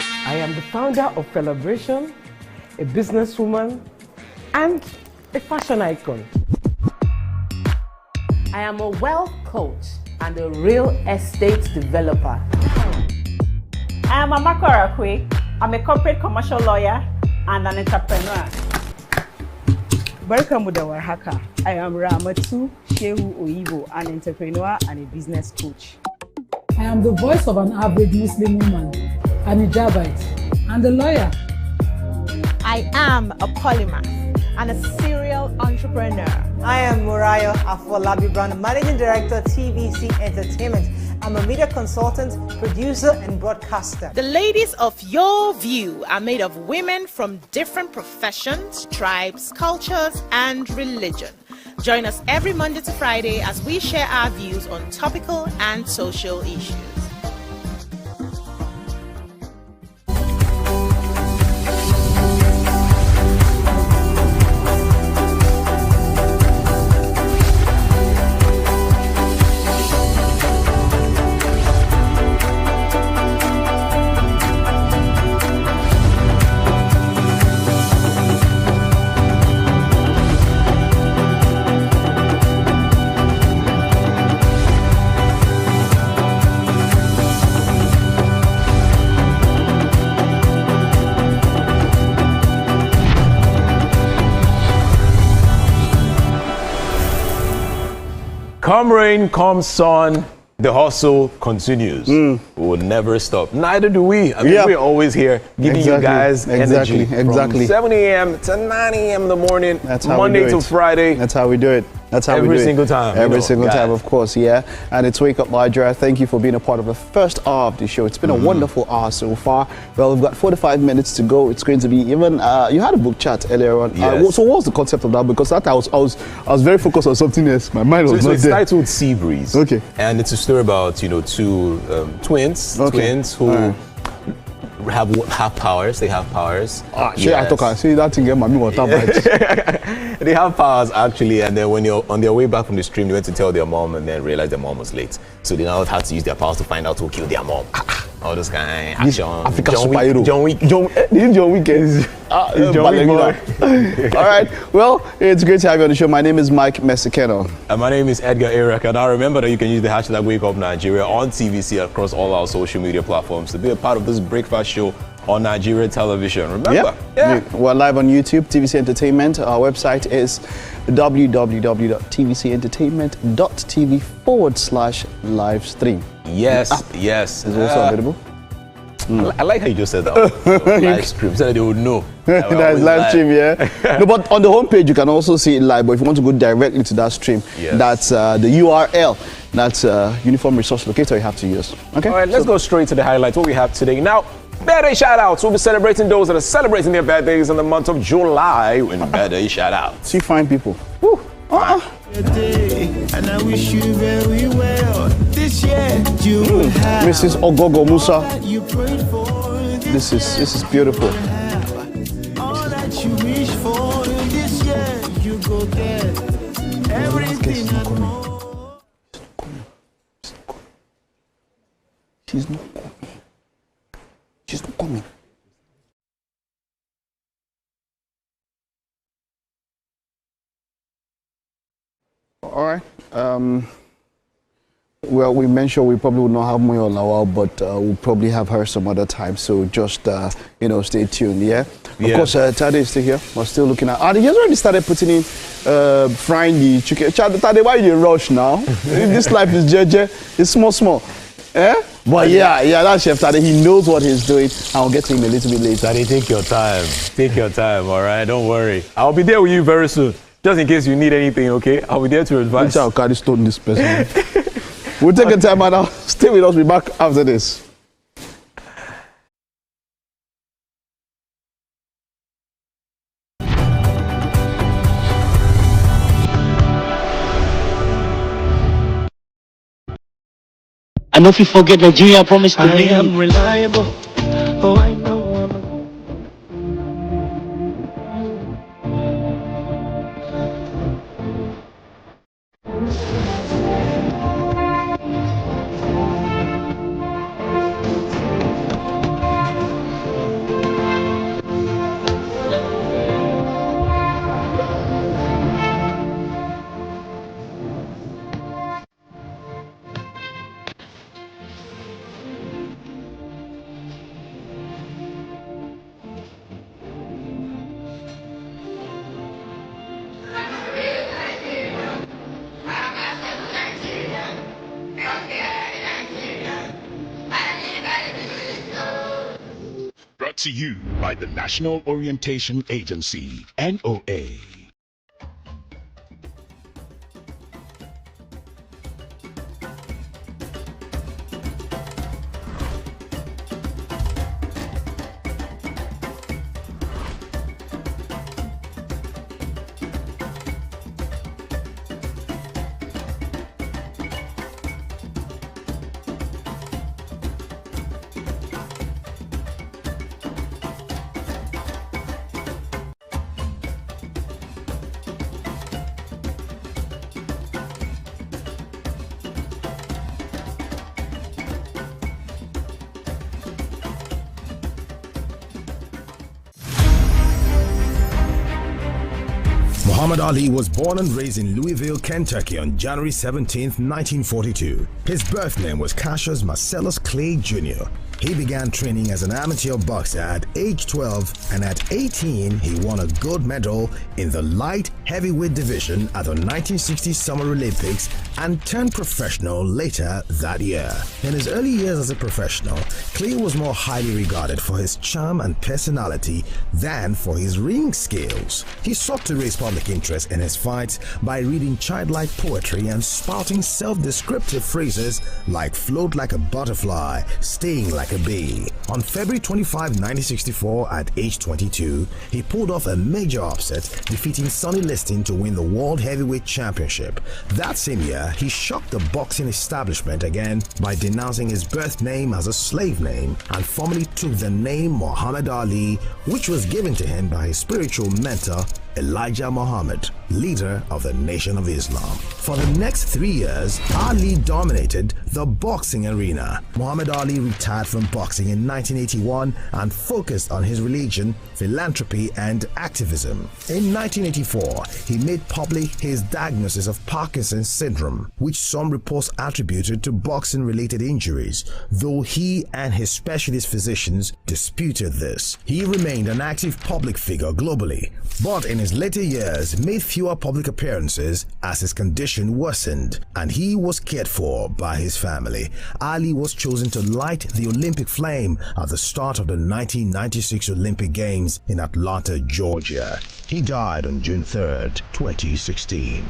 I am the founder of Celebration, a businesswoman, and a fashion icon. I am a wealth coach and a real estate developer. I am Amako Arakwe. I'm a corporate commercial lawyer and an entrepreneur. Barkamu da warhaka. I am Ramatu Shehu Oyibo, an entrepreneur and a business coach. I am the voice of an average Muslim woman, an hijabite, and a lawyer. I am a polymath and a serial entrepreneur. I am Murayo Afolabi Brown, Managing Director, TVC Entertainment. I'm a media consultant, producer, and broadcaster. The ladies of your view are made of women from different professions, tribes, cultures, and religion. Join us every Monday to Friday as we share our views on topical and social issues. Come rain, come sun, the hustle continues. We will never stop. Neither do we. I mean, we're always here giving you guys energy from 7 a.m. to 9 a.m. in the morning, Monday to Friday. That's how we do it. That's how we do it. Every single time. Every single time, of course, yeah. And it's Wake Up Nigeria. Thank you for being a part of the first hour of the show. It's been a wonderful hour so far. Well, we've got 45 minutes to go. It's going to be even, you had a book chat earlier on. Yes. So what was the concept of that? Because that I was very focused on something else. My mind was so not it's there. titled Sea Breeze. Okay. And it's a story about, two twins who have powers. They have powers. I talk. I see that thing get mommy water bites. They have powers actually, and then when they're on their way back from the stream, they went to tell their mom, and then realized their mom was late. So they now had to use their powers to find out who killed their mom. All this kind of action. Africa John Wick. John Wick is John Wick. All right. Well, it's great to have you on the show. My name is Mike Mesikeno. And my name is Edgar Eric. And now remember that you can use the hashtag Wake Up Nigeria on TVC across all our social media platforms to be a part of this breakfast show on Nigeria television. Remember? Yeah. We're live on YouTube, TVC Entertainment. Our website is www.tvcentertainment.tv/livestream. Yes. It's also available. I like how you just said that. Live stream, so that they would know. That's live stream, yeah. No, but on the homepage you can also see it live. But if you want to go directly to that stream, that's the URL. That's Uniform Resource Locator you have to use. Okay. All right, let's go straight to the highlights. What we have today now. Birthday shout-outs. We'll be celebrating those that are celebrating their birthdays in the month of July. In birthday shout-outs. See fine people. And I wish you very well. This year you will have Mrs. Ogogo Musa. you prayed for. This is beautiful. All that you wish for this year you go get everything and more. She's not coming. She's not coming. All right. Well, we mentioned we probably would not have Moyo Lawal, but we'll probably have her some other time. So just, stay tuned, yeah? Of course, Tade is still here. We're still looking at... he has already started putting in frying the chicken. Tade, why you rush now? This life is jeje. It's small. Eh? But yeah, that Chef Tade, he knows what he's doing. I'll get to him a little bit later. Tade, take your time. Take your time, all right? Don't worry. I'll be there with you very soon. Just in case you need anything, okay? I'll be there to advise. I'll carry stone this person. We'll take a time out. Stay with us. We'll be back after this. I know if you forget Nigeria, I promise to I am reliable. Oh, I know Brought to you by the National Orientation Agency, NOA. Muhammad Ali was born and raised in Louisville, Kentucky on January 17, 1942. His birth name was Cassius Marcellus Clay Jr. He began training as an amateur boxer at age 12, and at 18 he won a gold medal in the light heavyweight division at the 1960 Summer Olympics and turned professional later that year. In his early years as a professional, Clay was more highly regarded for his charm and personality than for his ring skills. He sought to raise public interest in his fights by reading childlike poetry and spouting self-descriptive phrases like float like a butterfly, sting like a bee. On February 25, 1964, at age 22, he pulled off a major upset, defeating Sonny Liston to win the World Heavyweight Championship. That same year, he shocked the boxing establishment again by denouncing his birth name as a slave name and formally took the name Muhammad Ali, which was given to him by his spiritual mentor Elijah Muhammad, leader of the Nation of Islam. For the next 3 years, Ali dominated the boxing arena. Muhammad Ali retired from boxing in 1981 and focused on his religion, philanthropy, and activism. In 1984, he made public his diagnosis of Parkinson's syndrome, which some reports attributed to boxing-related injuries, though he and his specialist physicians disputed this. He remained an active public figure globally, but in his later years made fewer public appearances as his condition worsened and he was cared for by his family. Ali was chosen to light the Olympic flame at the start of the 1996 Olympic Games in Atlanta, Georgia. He died on June 3rd, 2016.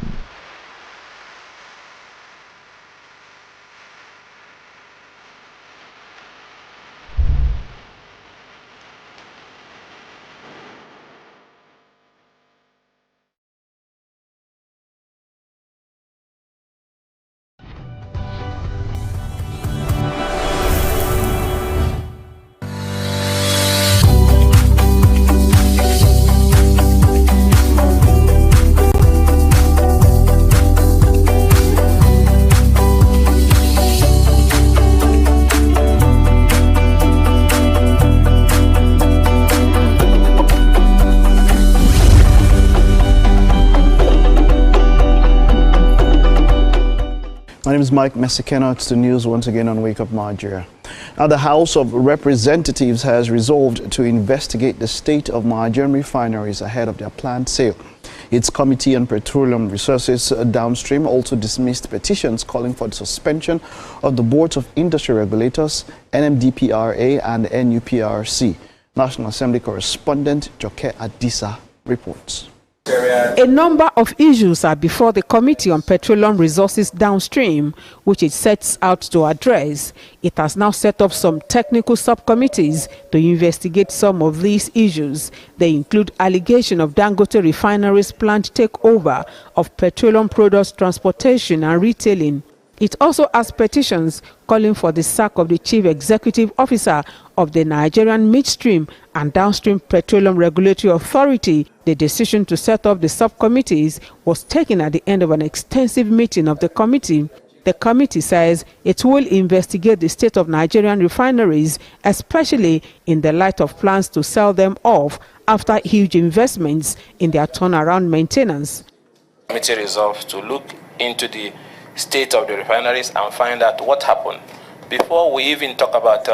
My name is Mike Messikeno. It's the news once again on Wake Up Nigeria. Now, the House of Representatives has resolved to investigate the state of Nigerian refineries ahead of their planned sale. Its Committee on Petroleum Resources Downstream also dismissed petitions calling for the suspension of the boards of industry regulators, NMDPRA and NUPRC. National Assembly correspondent Joke Adisa reports. A number of issues are before the Committee on Petroleum Resources Downstream, which it sets out to address. It has now set up some technical subcommittees to investigate some of these issues. They include allegation of Dangote Refinery's planned takeover of petroleum products transportation and retailing. It also has petitions calling for the sack of the Chief Executive Officer of the Nigerian Midstream and Downstream Petroleum Regulatory Authority. The decision to set up the subcommittees was taken at the end of an extensive meeting of the committee. The committee says it will investigate the state of Nigerian refineries, especially in the light of plans to sell them off after huge investments in their turnaround maintenance. The committee resolved to look into the state of the refineries and find out what happened before we even talk about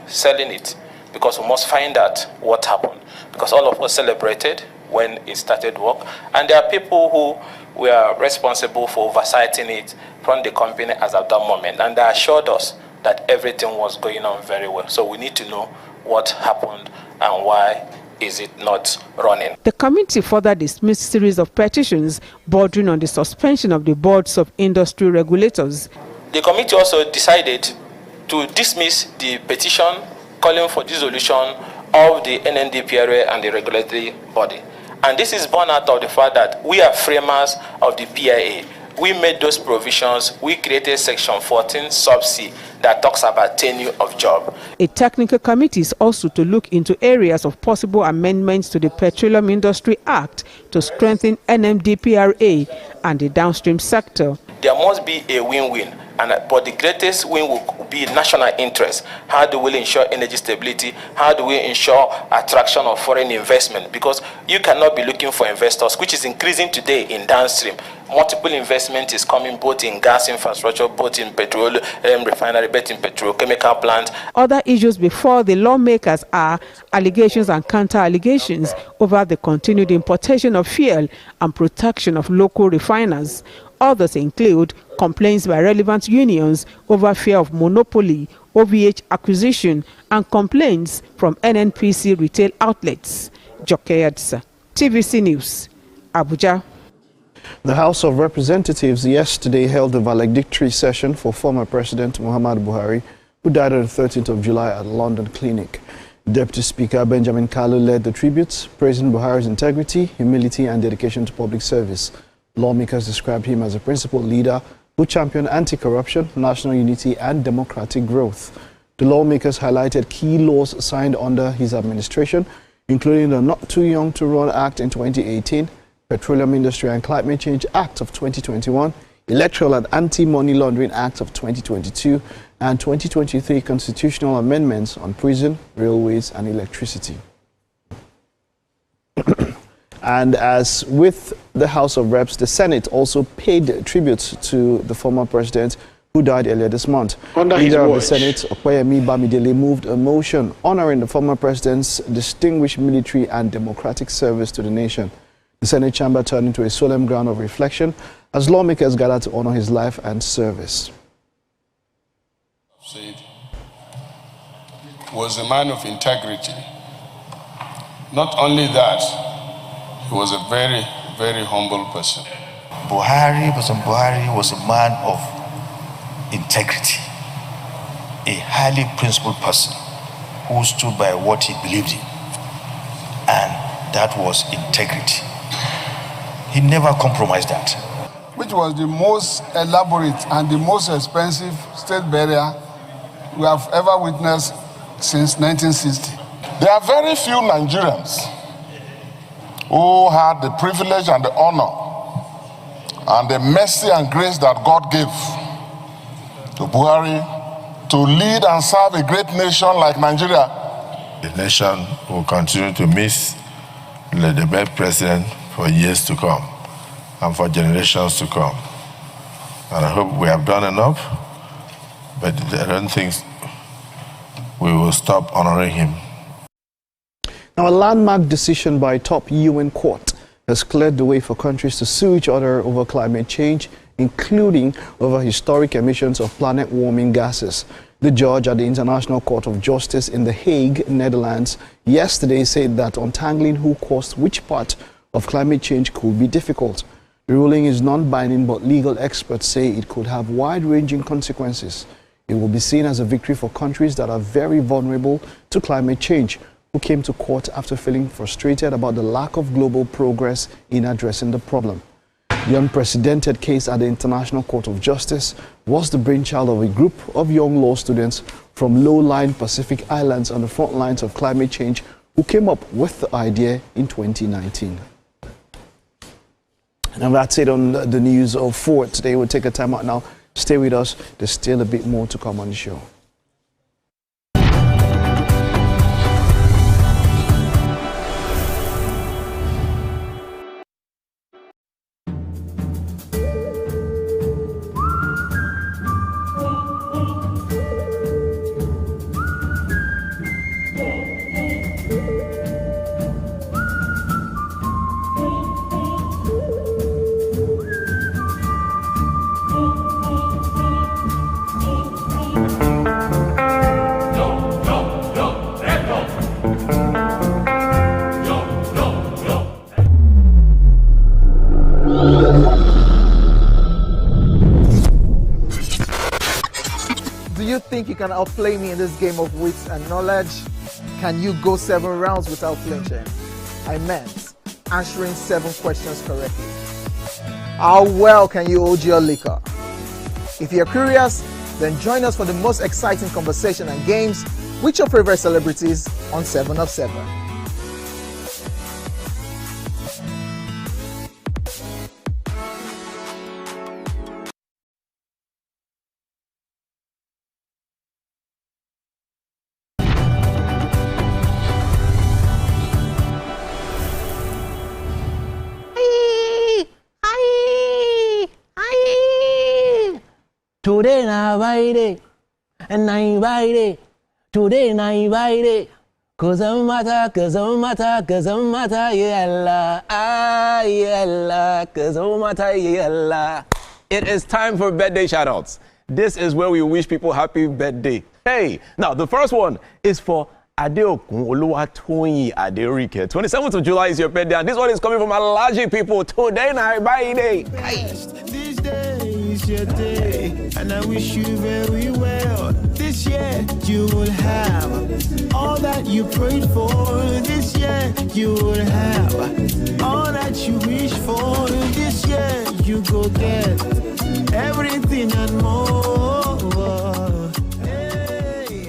selling it, because we must find out what happened, because all of us celebrated when it started work, and there are people who were responsible for oversighting it from the company as at that moment, and they assured us that everything was going on very well. So we need to know what happened and why is it not running? The committee further dismissed a series of petitions bordering on the suspension of the boards of industry regulators. The committee also decided to dismiss the petition calling for dissolution of the NNDPRA and the regulatory body. And this is born out of the fact that we are framers of the PIA. We made those provisions. We created Section 14 sub C that talks about tenure of job. A technical committee is also to look into areas of possible amendments to the Petroleum Industry Act to strengthen NMDPRA and the downstream sector. There must be a win-win, but the greatest win will be national interest. How do we ensure energy stability? How do we ensure attraction of foreign investment? Because you cannot be looking for investors, which is increasing today in downstream. Multiple investment is coming both in gas infrastructure, both in petroleum refinery, both in petrochemical plant. Other issues before the lawmakers are allegations and counter-allegations over the continued importation of fuel and protection of local refiners. Others include complaints by relevant unions over fear of monopoly, OVH acquisition, and complaints from NNPC retail outlets. Jokeyadsa, TVC News, Abuja. The House of Representatives yesterday held a valedictory session for former President Muhammadu Buhari, who died on the 13th of July at a London clinic. Deputy Speaker Benjamin Kalu led the tributes, praising Buhari's integrity, humility, and dedication to public service. Lawmakers described him as a principled leader who championed anti-corruption, national unity, and democratic growth. The lawmakers highlighted key laws signed under his administration, including the Not Too Young to Run Act in 2018, Petroleum Industry and Climate Change Act of 2021, Electoral and Anti-Money Laundering Act of 2022, and 2023 constitutional amendments on prison, railways, and electricity. And as with the House of Reps, the Senate also paid tribute to the former president who died earlier this month. Leader of the Senate, Okoyemi Bamidele, moved a motion honoring the former president's distinguished military and democratic service to the nation. The Senate chamber turned into a solemn ground of reflection as lawmakers gathered to honor his life and service. Said was a man of integrity. Not only that, he was a very, very humble person. President Buhari was a man of integrity, a highly principled person who stood by what he believed in, and that was integrity. He never compromised that. Which was the most elaborate and the most expensive state burial we have ever witnessed since 1960. There are very few Nigerians who had the privilege and the honor and the mercy and grace that God gave to Buhari to lead and serve a great nation like Nigeria. The nation will continue to miss the best president for years to come and for generations to come. And I hope we have done enough, but I don't think we will stop honoring him. Now, a landmark decision by a top UN court has cleared the way for countries to sue each other over climate change, including over historic emissions of planet-warming gases. The judge at the International Court of Justice in The Hague, Netherlands, yesterday said that untangling who caused which part of climate change could be difficult. The ruling is non-binding, but legal experts say it could have wide-ranging consequences. It will be seen as a victory for countries that are very vulnerable to climate change, who came to court after feeling frustrated about the lack of global progress in addressing the problem. The unprecedented case at the International Court of Justice was the brainchild of a group of young law students from low-lying Pacific Islands on the front lines of climate change who came up with the idea in 2019. And that's it on the news of 4 today. We'll take a time out now. Stay with us. There's still a bit more to come on the show. Do you think you can outplay me in this game of wits and knowledge? Can you go 7 rounds without flinching? I meant answering 7 questions correctly. How well can you hold your liquor? If you're curious, then join us for the most exciting conversation and games with your favorite celebrities on 7 of 7. Today na Friday, and na Friday. Today na Friday. Cause I'm matter, yeah, yeah, cause I'm matter, yeah. It is time for birthday shoutouts. This is where we wish people happy birthday. Hey, now the first one is for Adeokun Oluwatoyin Aderike. 27th of July is your birthday, and this one is coming from Alaji people. Today na Friday. This day is your day, and I wish you very well. This year you will have all that you prayed for. This year you will have all that you wish for. This year you go get everything and more.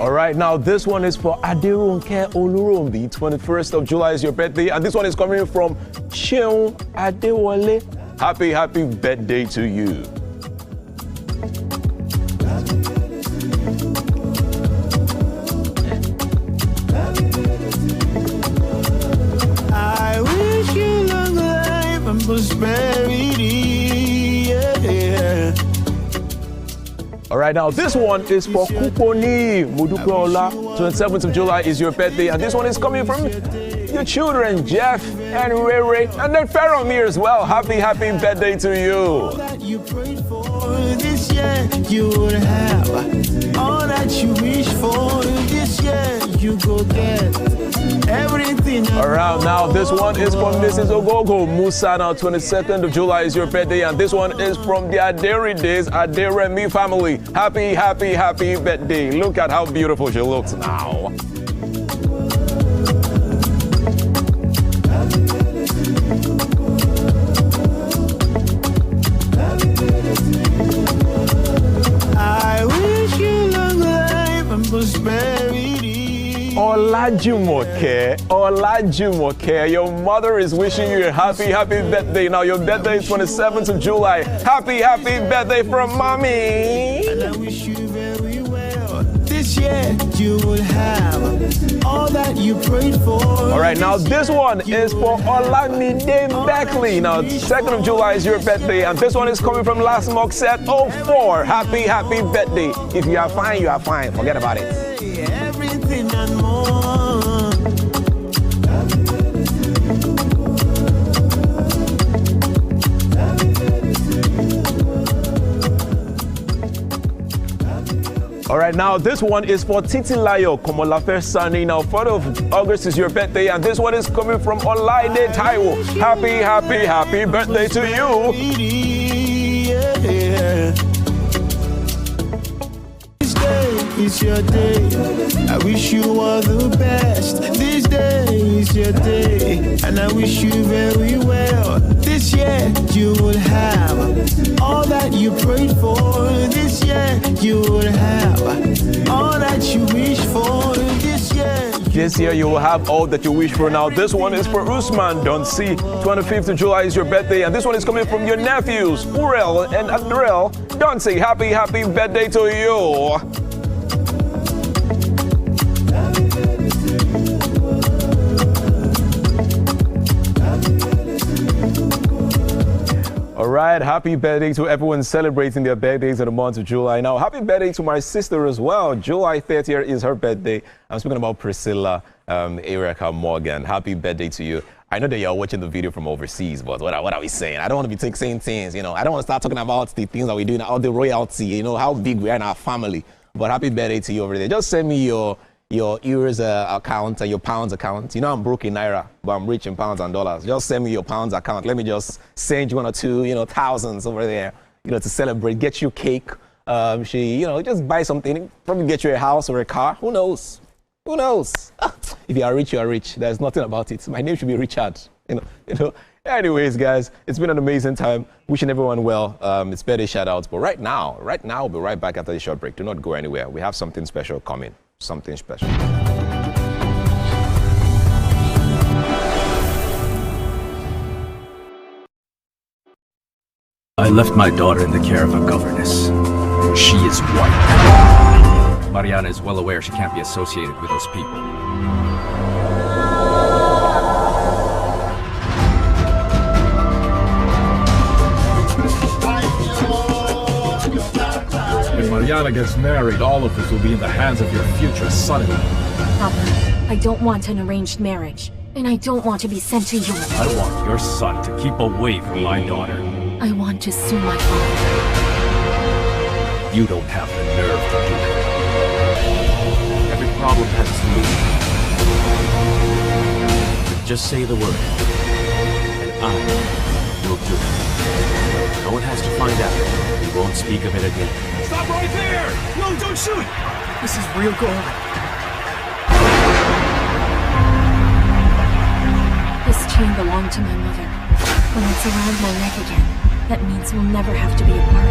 All right, now this one is for Aderunke Olurombi. 21st of July is your birthday, and this one is coming from Sheun Adewale. Happy birthday to you. I wish you long life and prosperity. Yeah. All right, now this one is for Kuponi Mudukola. 27th of July is your birthday, and this one is coming from your children, Jeff and Rere, and then Feromir as well. Happy birthday to you. That you prayed for this year, you would have all that you wish for. This year, you go get everything. All right, now this one is from Mrs. Ogogo Musa. Now 22nd of July is your birthday, and this one is from the Aderi Days Aderemi family. Happy birthday. Look at how beautiful she looks now. I wish you long life and prosperity. Olajumoke, your mother is wishing you a happy birthday. Now your birthday is 27th of July. Happy birthday from mommy. And I wish you very well. This year you will have all that you prayed for. All right, now this one is for Olamide Beckley. Now 2nd of July is your birthday, and this one is coming from Last Mock Set 04. Happy birthday. If you are fine, you are fine. Forget about it. Everything and more. All right, now this one is for Titilayo Komolafe Sani. Now 4th of August is your birthday, and this one is coming from Olaide Taiwo. Happy birthday to you. This day is your day. I wish you all the best. This day is your day, and I wish you very well. This year you will have all that you prayed for. This year you will have all that you wish for. This year you will have all that you wish for. Now this one is for Usman Donsi. 25th of July is your birthday, and this one is coming from your nephews, Urel and Adrel Donsi. Happy birthday to you. All right, happy birthday to everyone celebrating their birthdays in the month of July. Now, happy birthday to my sister as well. July 30th is her birthday. I'm speaking about Priscilla Erica Morgan. Happy birthday to you. I know that you're watching the video from overseas, but what are we saying? I don't want to be saying things, I don't want to start talking about the things that we do now, the royalty, how big we are in our family. But happy birthday to you over there. Just send me your euros account and your pounds account. I'm broke in Naira, but I'm rich in pounds and dollars. Just send me your pounds account. Let me just send you 1 or 2, thousands over there, to celebrate. Get you cake, She, you know, just buy something, probably get you a house or a car. Who knows? Who knows? If you are rich, you are rich. There's nothing about it. My name should be Richard. You know. Anyways, guys, it's been an amazing time. Wishing everyone well. It's birthday shout-outs. But right now, we'll be right back after the short break. Do not go anywhere. We have something special coming. Something special. I left my daughter in the care of a governess. She is white. Mariana is well aware she can't be associated with those people. When Mariana gets married, all of this will be in the hands of your future son-in-law. Papa, I don't want an arranged marriage, and I don't want to be sent to you. I want your son to keep away from my daughter. I want to sue my father. You don't have the nerve to do it. Every problem has a solution. Just say the word, and I will do it. No one has to find out. We won't speak of it again. Stop right there! No, don't shoot! This is real gold. This chain belonged to my mother. When it's around my neck again, that means we'll never have to be apart.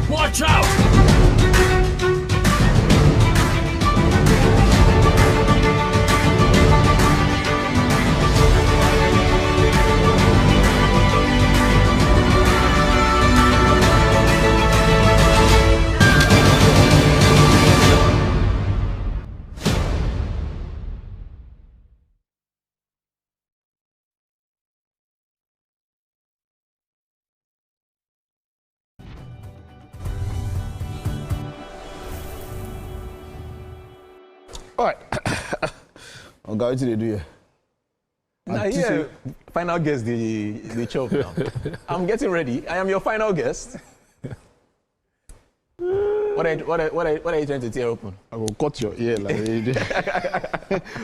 Watch out! All right. I'll go to the do you. Now here, final guest, the chop now. I'm getting ready. I am your final guest. What are you trying to tear open? I will cut your ear like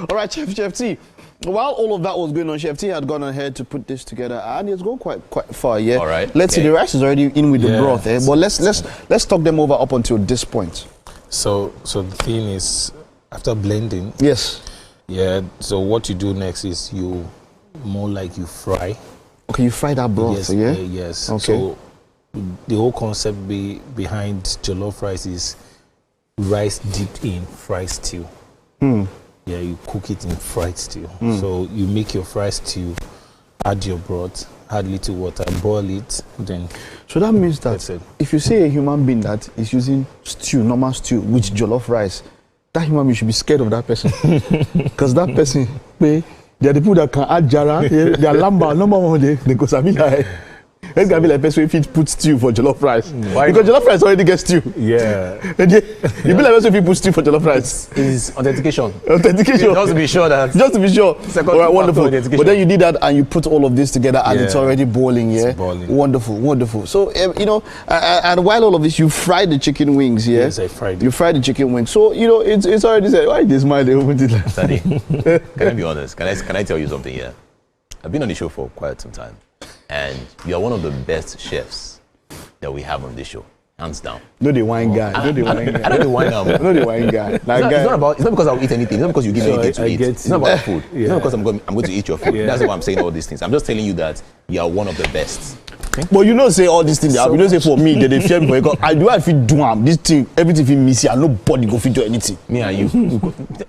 All right, Chef T. While all of that was going on, Chef T had gone ahead to put this together, and it's gone quite far. Yeah. All right. Let's see. The rice is already in with the broth. But let's talk them over up until this point. So the thing is, after blending. Yes. Yeah. So what you do next is you fry. Okay, you fry that broth. Yes. Yeah. Yes. Okay. So the whole concept behind jollof rice is rice dipped in fried stew. Yeah, you cook it in fried stew. So you make your fried stew, add your broth, add little water, boil it, then. So that means that if you say a human being that is using stew, normal stew, with jollof rice, that human being should be scared of that person. Because that person, they are the people that can add jara, they are lamba, number one, they go like. It's gonna be like person if it put stew for jollof rice. Why because jollof rice already gets stew. Yeah. You be like person if you put stew for jollof rice. Is authentication. Authentication. Just to be sure that. Just to be sure. All right, wonderful. But then you did that and you put all of this together and it's already boiling. Yeah. It's boiling. Wonderful, wonderful. So and while all of this, you fried the chicken wings. Yeah. Yes, I fried. You fried the chicken wings. So it's already said. Why this smile? They opened it like. Daddy, can I be honest? Can I tell you something here? I've been on the show for quite some time. And you are one of the best chefs that we have on this show, hands down. No, the wine guy. I know the wine guy. No, the wine guy. It's not because I'll eat anything. It's not because you give me anything to eat. It's not about food. Yeah. It's not because I'm going to eat your food. Yeah. That's why I'm saying all these things. I'm just telling you that you are one of the best. But you don't say all these things. You don't say for me that they fear me because I do. I feel do this thing. Everything feel missing. And nobody go fit do anything. Me and you.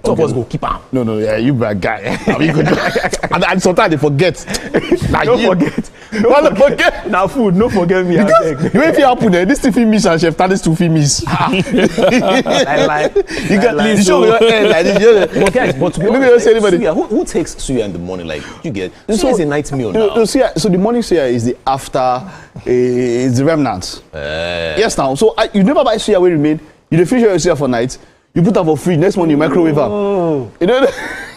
Two of us go keep on. No. Yeah, you bad guy. You go do. And sometimes they forget. Like don't forget. Don't forget. Now food. Don't forget me. Because you if you happen there, this thing feel miss and chef Tadis to feel miss. I like. You got the show your head like this. But guys, but to be honest, who takes suya in the morning? Like you get. Suya is a night meal now. So the morning suya is the after. It's the remnants. Yes, now. So you never buy suya where remain. You finish your suya for night. You put it for free. Next morning you microwave up. You know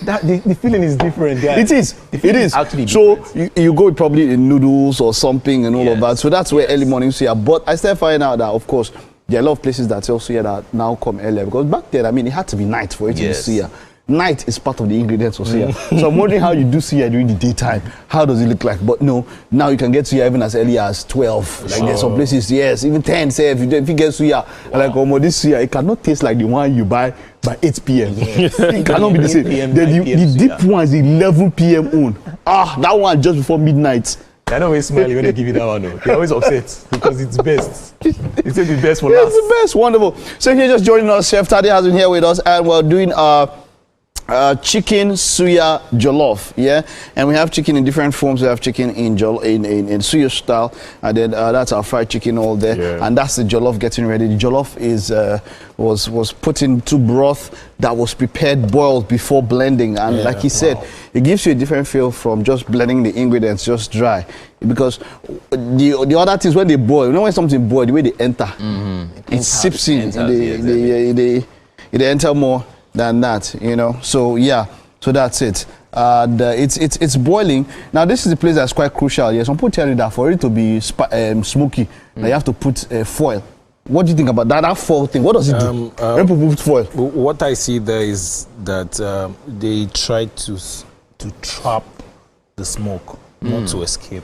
that the feeling is different. Guys. It is. It is. So you go probably in noodles or something and all of that. So that's where early morning suya. But I started finding out that of course there are a lot of places that sell suya that now come earlier because back then it had to be night for it to be suya. night is part of the ingredients of suya. So I'm wondering how you do suya during the daytime. How does it look like? But no, now you can get suya even as early as 12. Like there's some places, yes, even 10. Say if you get suya, like this suya, it cannot taste like the one you buy by 8 p.m. Yes. It cannot be the same. The deep one is 11 p.m. on. That one just before midnight. I know we smile when they give you that one. They're always upset because it's best. It's the best for last. It's the best. Wonderful. So if you're just joining us, Chef Tade has been here with us, and we're doing chicken suya jollof, yeah, and we have chicken in different forms. We have chicken in suya style, and then that's our fried chicken all there, and that's the jollof getting ready. The jollof is was put into broth that was prepared, boiled before blending, and like he said, it gives you a different feel from just blending the ingredients just dry. Because the other things when they boil, you know when something boils, the way they enter, it sips in, they enter more than that, you know. So yeah, so that's it. It's boiling now. This is the place that's quite crucial. Yeah, some people tell you that for it to be smoky, that you have to put foil. What do you think about that foil thing? What does it do? When people put foil, what I see there is that they try to trap the smoke, not to escape.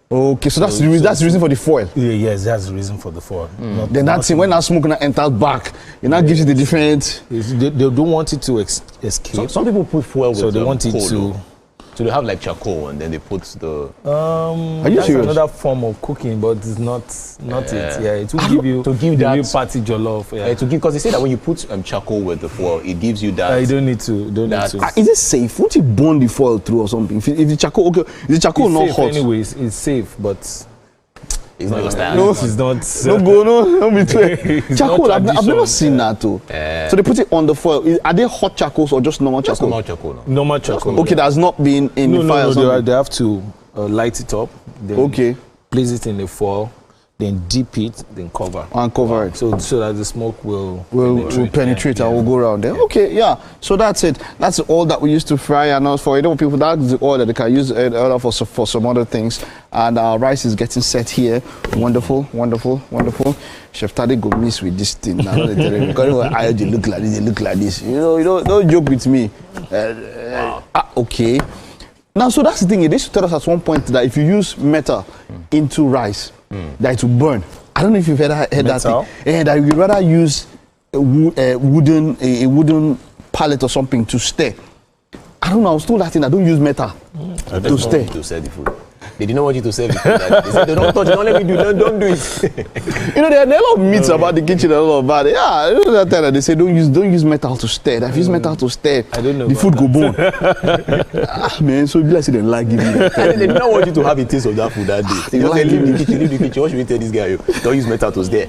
Okay, so that's the reason for the foil. Yeah, yes, that's the reason for the foil. Then that's when that smoke now enters back, it now gives you the different. They don't want it to escape. Some people put foil with so they want it coal, to. So they have like charcoal and then they put the. Are you that's serious? Another form of cooking, but it's not it. Yeah, it will give you to give that real party jollof. Yeah, to give, because they say that when you put charcoal with the foil, it gives you that. You don't need to. Is it safe? Won't you burn the foil through or something? If the charcoal, okay, is the charcoal not hot? Anyways, it's safe, but it's not your style. No, it's not. Don't be charcoal. I've never seen that too. So they put it on the foil. Are they hot charcoals or just normal charcoal? Normal charcoal. No. Normal charcoal. Okay, that's not been in the fire. No, they have to light it up. Then place it in the foil, then dip it, then cover. And cover it. So that the smoke will penetrate and will go around there. Okay, yeah. So that's it. That's the oil that we used to fry, and for people, that's the oil that they can use for some other things. And our rice is getting set here. Wonderful, wonderful, wonderful. Chef Tade go miss with this thing. Now they tell me, because they look like this, they look like this. You know, don't joke with me. Okay. Now, so that's the thing. They should tell us at one point that if you use metal into rice, that it will burn. I don't know if you've ever heard that thing. And that you'd rather use a wooden pallet or something to stir. I don't know. I was told that thing. I don't use metal to stir. To stir the food. They didn't want you to serve it. They said, don't touch it, don't let me do it, don't do it. There are a lot of myths about the kitchen, a lot about it. Yeah, you know that time they say don't use metal to stir. If you use metal to stir, I don't know the food go burn. Man, so let's say they like giving you. And they did not want you to have a taste of that food that day. They just like, leave the kitchen. What should we tell this guy? Don't use metal to stir.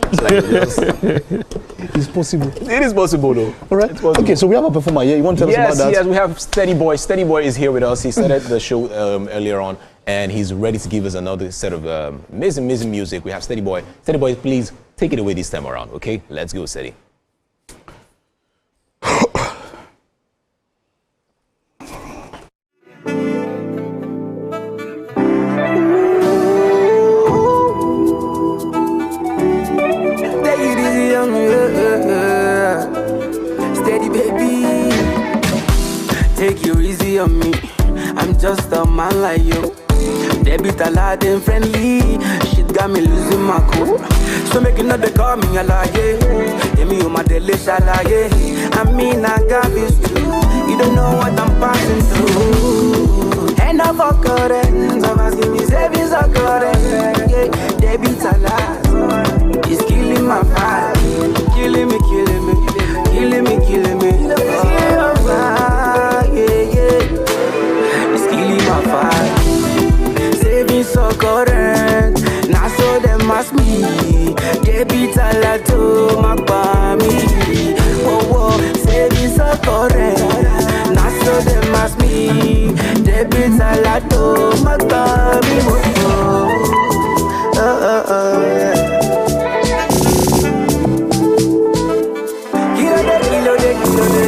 It's possible. It is possible though. All right. Okay, so we have a performer here. You want to tell us about that? Yes, we have Steady Boy. Steady Boy is here with us. He started the show earlier on. And he's ready to give us another set of amazing music. We have Steady Boy. Steady Boy, please take it away this time around, okay? Let's go, Steady. Steady, baby. Take you easy on me. I'm just a man like you. Debit a lot and friendly. Shit got me losing my cool. So make you know they call me a lie. Give me my delicious lie. I mean I got this too. You don't know what I'm passing through. And I'm for current. So asking me savings are current. Yeah, debit a lot. It's killing my vibe. Killing me, killing me. Killing me, killing me. It's killing my vibe. So current, now so them ask me. They beat a lot to my body. Whoa, say this so current, now so them ask me. They beat a lot to my body.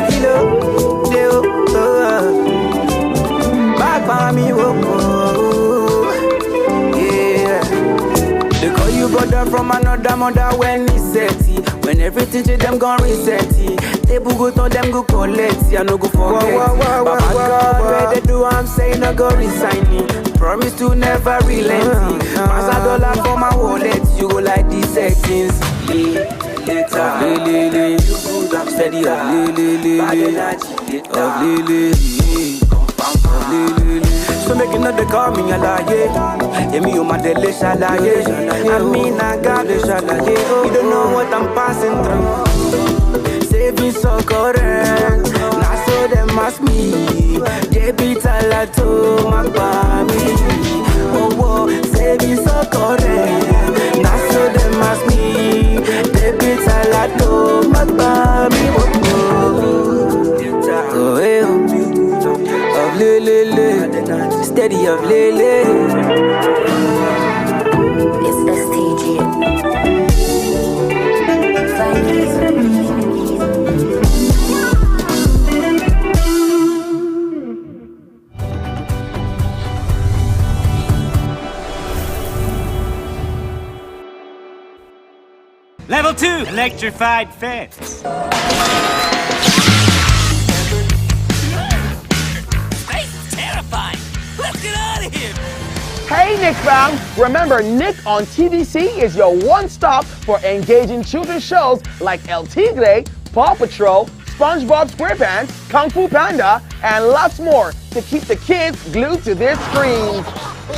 Kilo, back by me, brother from another mother when he set it. When everything to them gone reset it. Table go to them go collect it. I no go forget it. But my God, where they do I'm saying I go resign it. Promise to never relent it. Pass a dollar for my wallet. You go like these settings. Later, steady of so make you know they call me a liar. Yeah, me on my deli shalaye. I mean I got the shalaye. You don't know what I'm passing through. Saving so correct. Now so them ask me. They be talato my baby. Oh, oh, saving so correct. Now so them ask me. They be talato my baby. Oh, hey, of lele, steady of lele. It's STG. Level 2, electrified fence. Let's get out of here! Hey Nick fam! Remember, Nick on TVC is your one-stop for engaging children's shows like El Tigre, Paw Patrol, SpongeBob SquarePants, Kung Fu Panda, and lots more to keep the kids glued to their screens.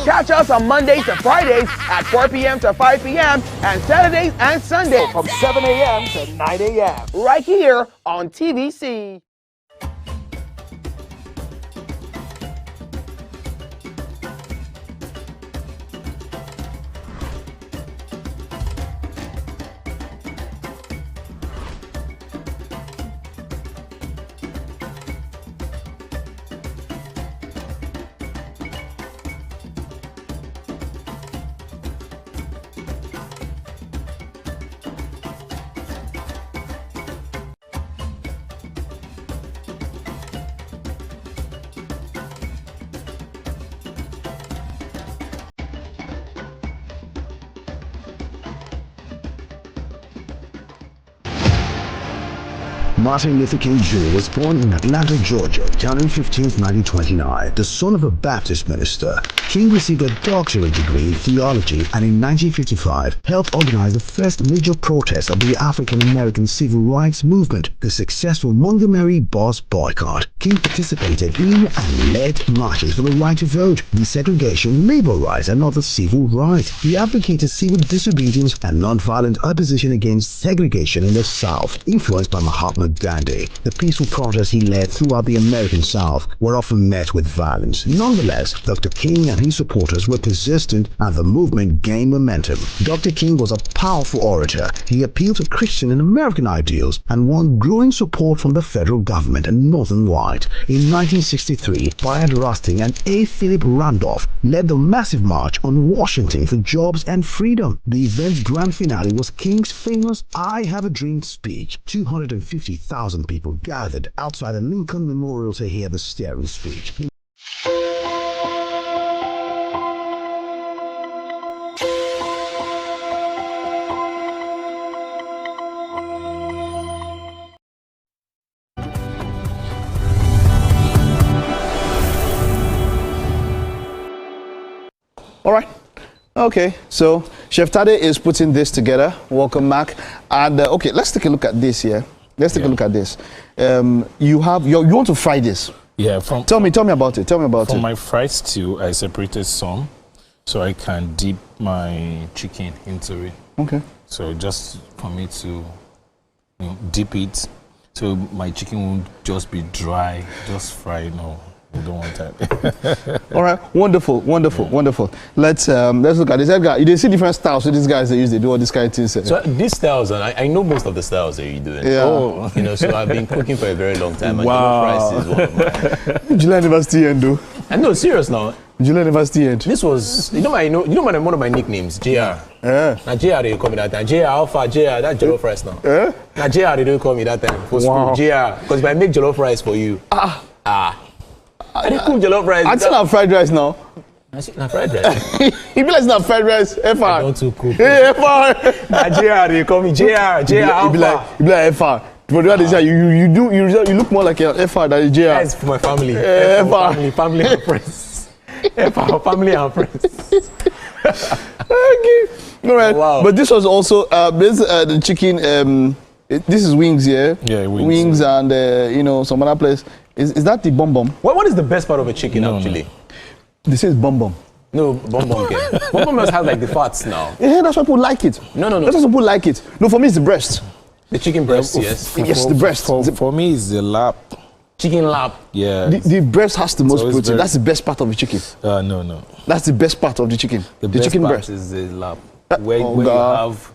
Catch us on Mondays to Fridays at 4 p.m. to 5 p.m. and Saturdays and Sundays from 7 a.m. to 9 a.m. right here on TVC. Martin Luther King Jr. was born in Atlanta, Georgia, January 15, 1929. The son of a Baptist minister, King received a doctorate degree in theology and in 1955 helped organize the first major protest of the African-American civil rights movement, the successful Montgomery bus boycott. King participated in and led marches for the right to vote, desegregation, labor rights, and other civil rights. He advocated civil disobedience and nonviolent opposition against segregation in the South, influenced by Mahatma Gandhi. The peaceful protests he led throughout the American South were often met with violence. Nonetheless, Dr. King and his supporters were persistent and the movement gained momentum. Dr. King was a powerful orator. He appealed to Christian and American ideals and won growing support from the federal government and Northern White. In 1963, Bayard Rustin and A. Philip Randolph led the massive march on Washington for jobs and freedom. The event's grand finale was King's famous I Have a Dream speech. 250,000 people gathered outside the Lincoln Memorial to hear the stirring speech. All right. Okay, so Chef Tade is putting this together. Welcome, Mark. And okay, let's take a look at this here. Let's take a look at this. You want to fry this? Yeah. Tell me about it. Tell me about it. For my fried stew, I separated some, so I can dip my chicken into it. Okay. So just for me to dip it, so my chicken won't just be dry, just fry. No. We don't want that. All right, wonderful. Let's look at this. Edgar, you didn't see different styles. So these guys they do all these kind of things. So these styles, and I know most of the styles that you're doing. Yeah. Oh. So I've been cooking for a very long time. And rice is one of mine. July University end though. And no, serious now. July University end. This was, one of my nicknames, JR. Yeah. Now JR they call me that time. JR Alpha, JR, that jollof rice now. Yeah. Now JR they don't call me that time for school. JR, because if I make jollof rice for you. I didn't cook jollof rice. I still have fried rice now. Fried rice. He be like, it's not fried rice. FR. I don't too cook. Hey, FR. JR, they call me JR. He be like FR. But what is that? You look more like a FR than a JR. That's for my family. Family and friends. FR, family and friends. Okay. All right. Wow. But this was also the chicken. This is wings, yeah. Yeah, wings and some other place. Is that the bum bum? What is the best part of a chicken actually? This is bum bum. No, bum bum. Bum bum must have like the fats now. Yeah, that's why people like it. No. That's why people like it. No, for me it's the breast. The chicken breast, yes. Yes, the breast. For me it's the lap. Chicken lap. Yeah. The breast has the most protein. That's the best part of the chicken. No. That's the best part of the chicken. The chicken breast is the lap. Where you have.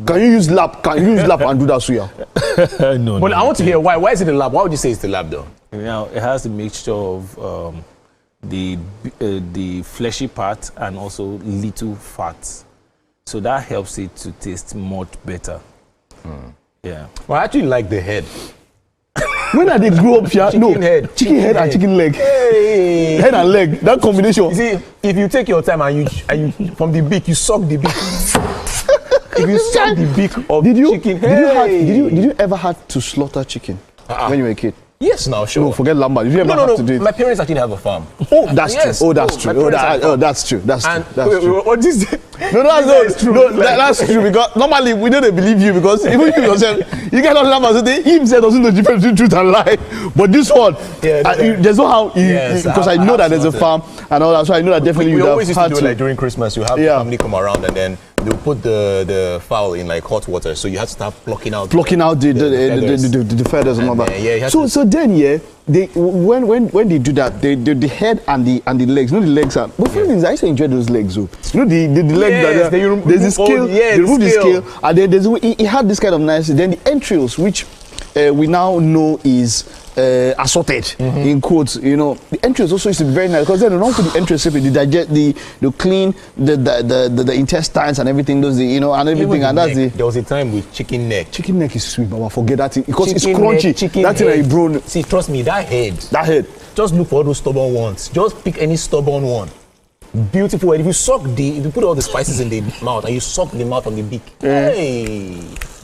Can you use lap? Can you use lap and do that suya? No. But I want to hear why. Why is it the lap? Why would you say it's the lap though? Now it has a mixture of the fleshy part and also little fats, so that helps it to taste much better. Yeah. Well, I actually like the head. When they grew up here, chicken head and chicken leg. Hey. Head and leg, that combination. You see, if you take your time and you from the beak, you suck the beak. If you suck the beak of chicken, did you ever have to slaughter chicken when you were a kid? Yes, now sure. No, forget Lambert. Did you ever have to do it? My parents actually have a farm. Oh, that's true. That's true. That's true. What is it? No, that's true. No, that's true because normally we don't believe you because even you yourself, you get on Lambert, so he himself doesn't know the difference between truth and lie. But this one, there's no how because I know that there's a farm and all that, so I know that definitely you always used to do it like during Christmas. You have the family come around and then they'll put the fowl in like hot water, so you have to start plucking out the feathers and all that. So then when they do that, the head and the legs, the legs are. But for things I used to enjoy those legs, though. The legs there's the scale, they remove the scale, and then it had this kind of nice. Then the entrails, which we now know is assorted in quotes. The entrails also used to be very nice because then they don't put the entrails separate. They digest the clean the intestines and everything. And everything. And that's there was a time with chicken neck. Chicken neck is sweet, but I forget that thing because it's crunchy. That thing is brown. See, trust me, that head. Just look for all those stubborn ones. Just pick any stubborn one. Beautiful. And if you put all the spices in the mouth and you suck the mouth on the beak. Hey.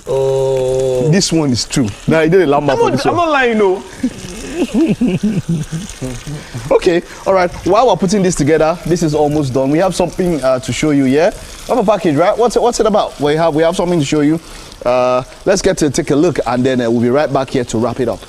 Oh. This one is true. Now you did a lamb for this one. I'm not lying, no. Okay, all right. While we're putting this together, this is almost done. We have something to show you. Yeah, we have a package, right? What's it about? We have something to show you. Let's get to take a look, and then we'll be right back here to wrap it up.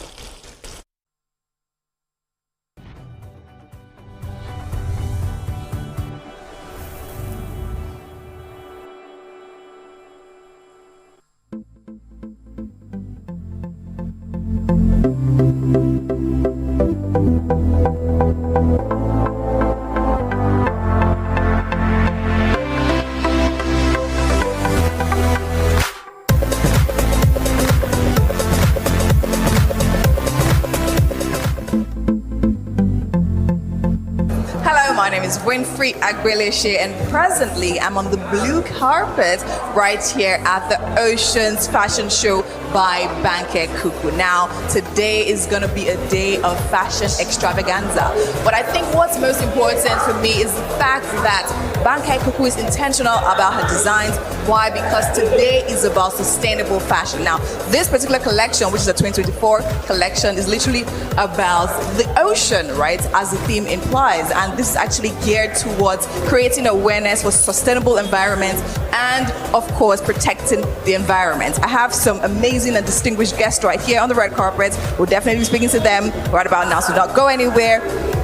And presently I'm on the blue carpet right here at the Oceans Fashion Show by Banke Kuku. Now today is going to be a day of fashion extravaganza, but I think what's most important for me is the fact that Banke Kuku is intentional about her designs. Why? Because today is about sustainable fashion. Now this particular collection, which is a 2024 collection, is literally about the ocean, right, as the theme implies, and this is actually geared towards creating awareness for sustainable environment and of course protecting the environment. I have some amazing and distinguished guests right here on the red carpet. We'll definitely be speaking to them right about now, so don't go anywhere.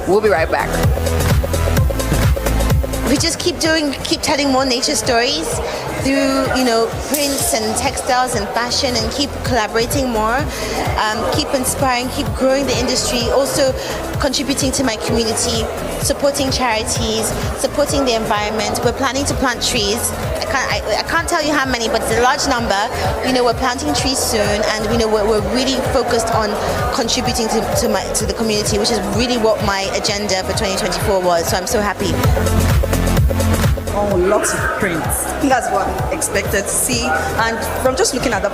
We'll be right back. We just keep telling more nature stories through, prints and textiles and fashion, and keep collaborating more, keep inspiring, keep growing the industry, also contributing to my community, supporting charities, supporting the environment. We're planning to plant trees. I can't tell you how many, but it's a large number. We're planting trees soon, and we're really focused on contributing to the community, which is really what my agenda for 2024 was. So I'm so happy. on lots of prints. I think that's what I expected to see. And from just looking at the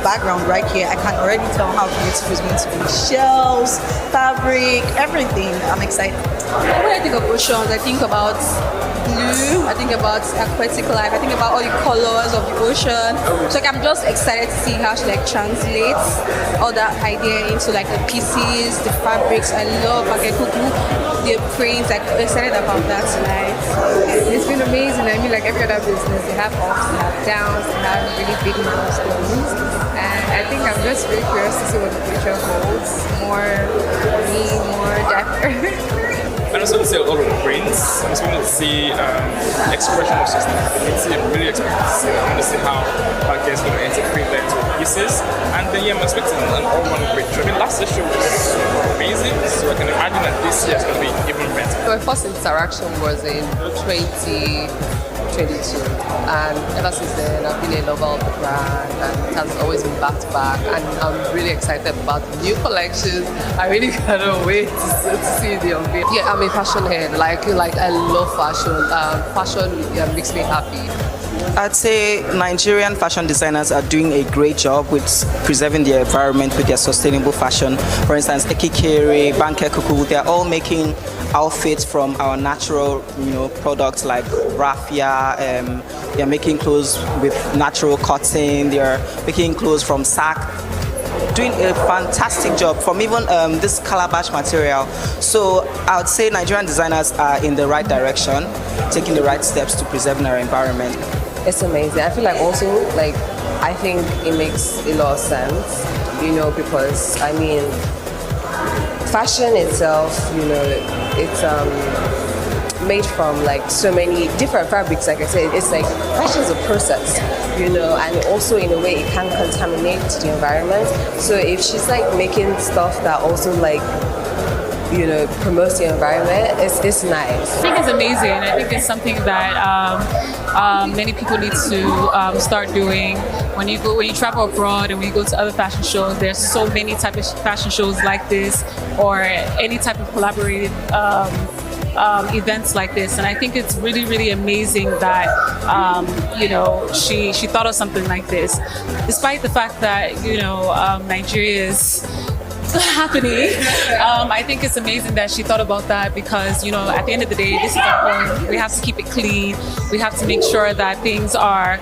background right here, I can already tell how beautiful it's going to be. Shells, fabric, everything. I'm excited. When I think of oceans, I think about blue, I think about aquatic life, I think about all the colors of the ocean. So I'm just excited to see how she translates all that idea into the pieces, the fabrics. I love Bakekuku, the prints. I'm excited about that tonight. It's been amazing. I mean, like every other business, they have ups, they have downs, they have really big milestones. And I think I'm just really curious to see what the future holds. More me, more depth. I'm just going to see a lot of prints. I'm just going to see expression of sustainability. I'm really expecting to see. I want to see how Banker is going to integrate that into pieces. And then I'm expecting an all-round great show. I mean, last year was super amazing, so I can imagine that this year is going to be even better. My first interaction was in 2022, and ever since then I've been a lover of the brand, and it has always been back to back, and I'm really excited about the new collections. I really cannot wait to see the unveil. Yeah, I'm a fashion head. Like I love fashion. Fashion makes me happy. I'd say Nigerian fashion designers are doing a great job with preserving the environment with their sustainable fashion. For instance, Ekikere, Bakekuku, they're all making outfits from our natural, products like raffia. They're making clothes with natural cotton. They're making clothes from sack. Doing a fantastic job from even this calabash material. So I would say Nigerian designers are in the right direction, taking the right steps to preserving our environment. It's amazing. I feel like also, I think it makes a lot of sense, because, I mean, fashion itself, it's made from so many different fabrics. Like I said, it's fashion is a process, and also in a way it can contaminate the environment. So if she's making stuff that also promotes the environment, it's nice. I think it's amazing. I think it's something that many people need to start doing. When you travel abroad and when you go to other fashion shows, there's so many types of fashion shows like this, or any type of collaborated events like this, and I think it's really, really amazing that she thought of something like this, despite the fact that Nigeria is happening. I think it's amazing that she thought about that, because at the end of the day, this is our home. We have to keep it clean. We have to make sure that things are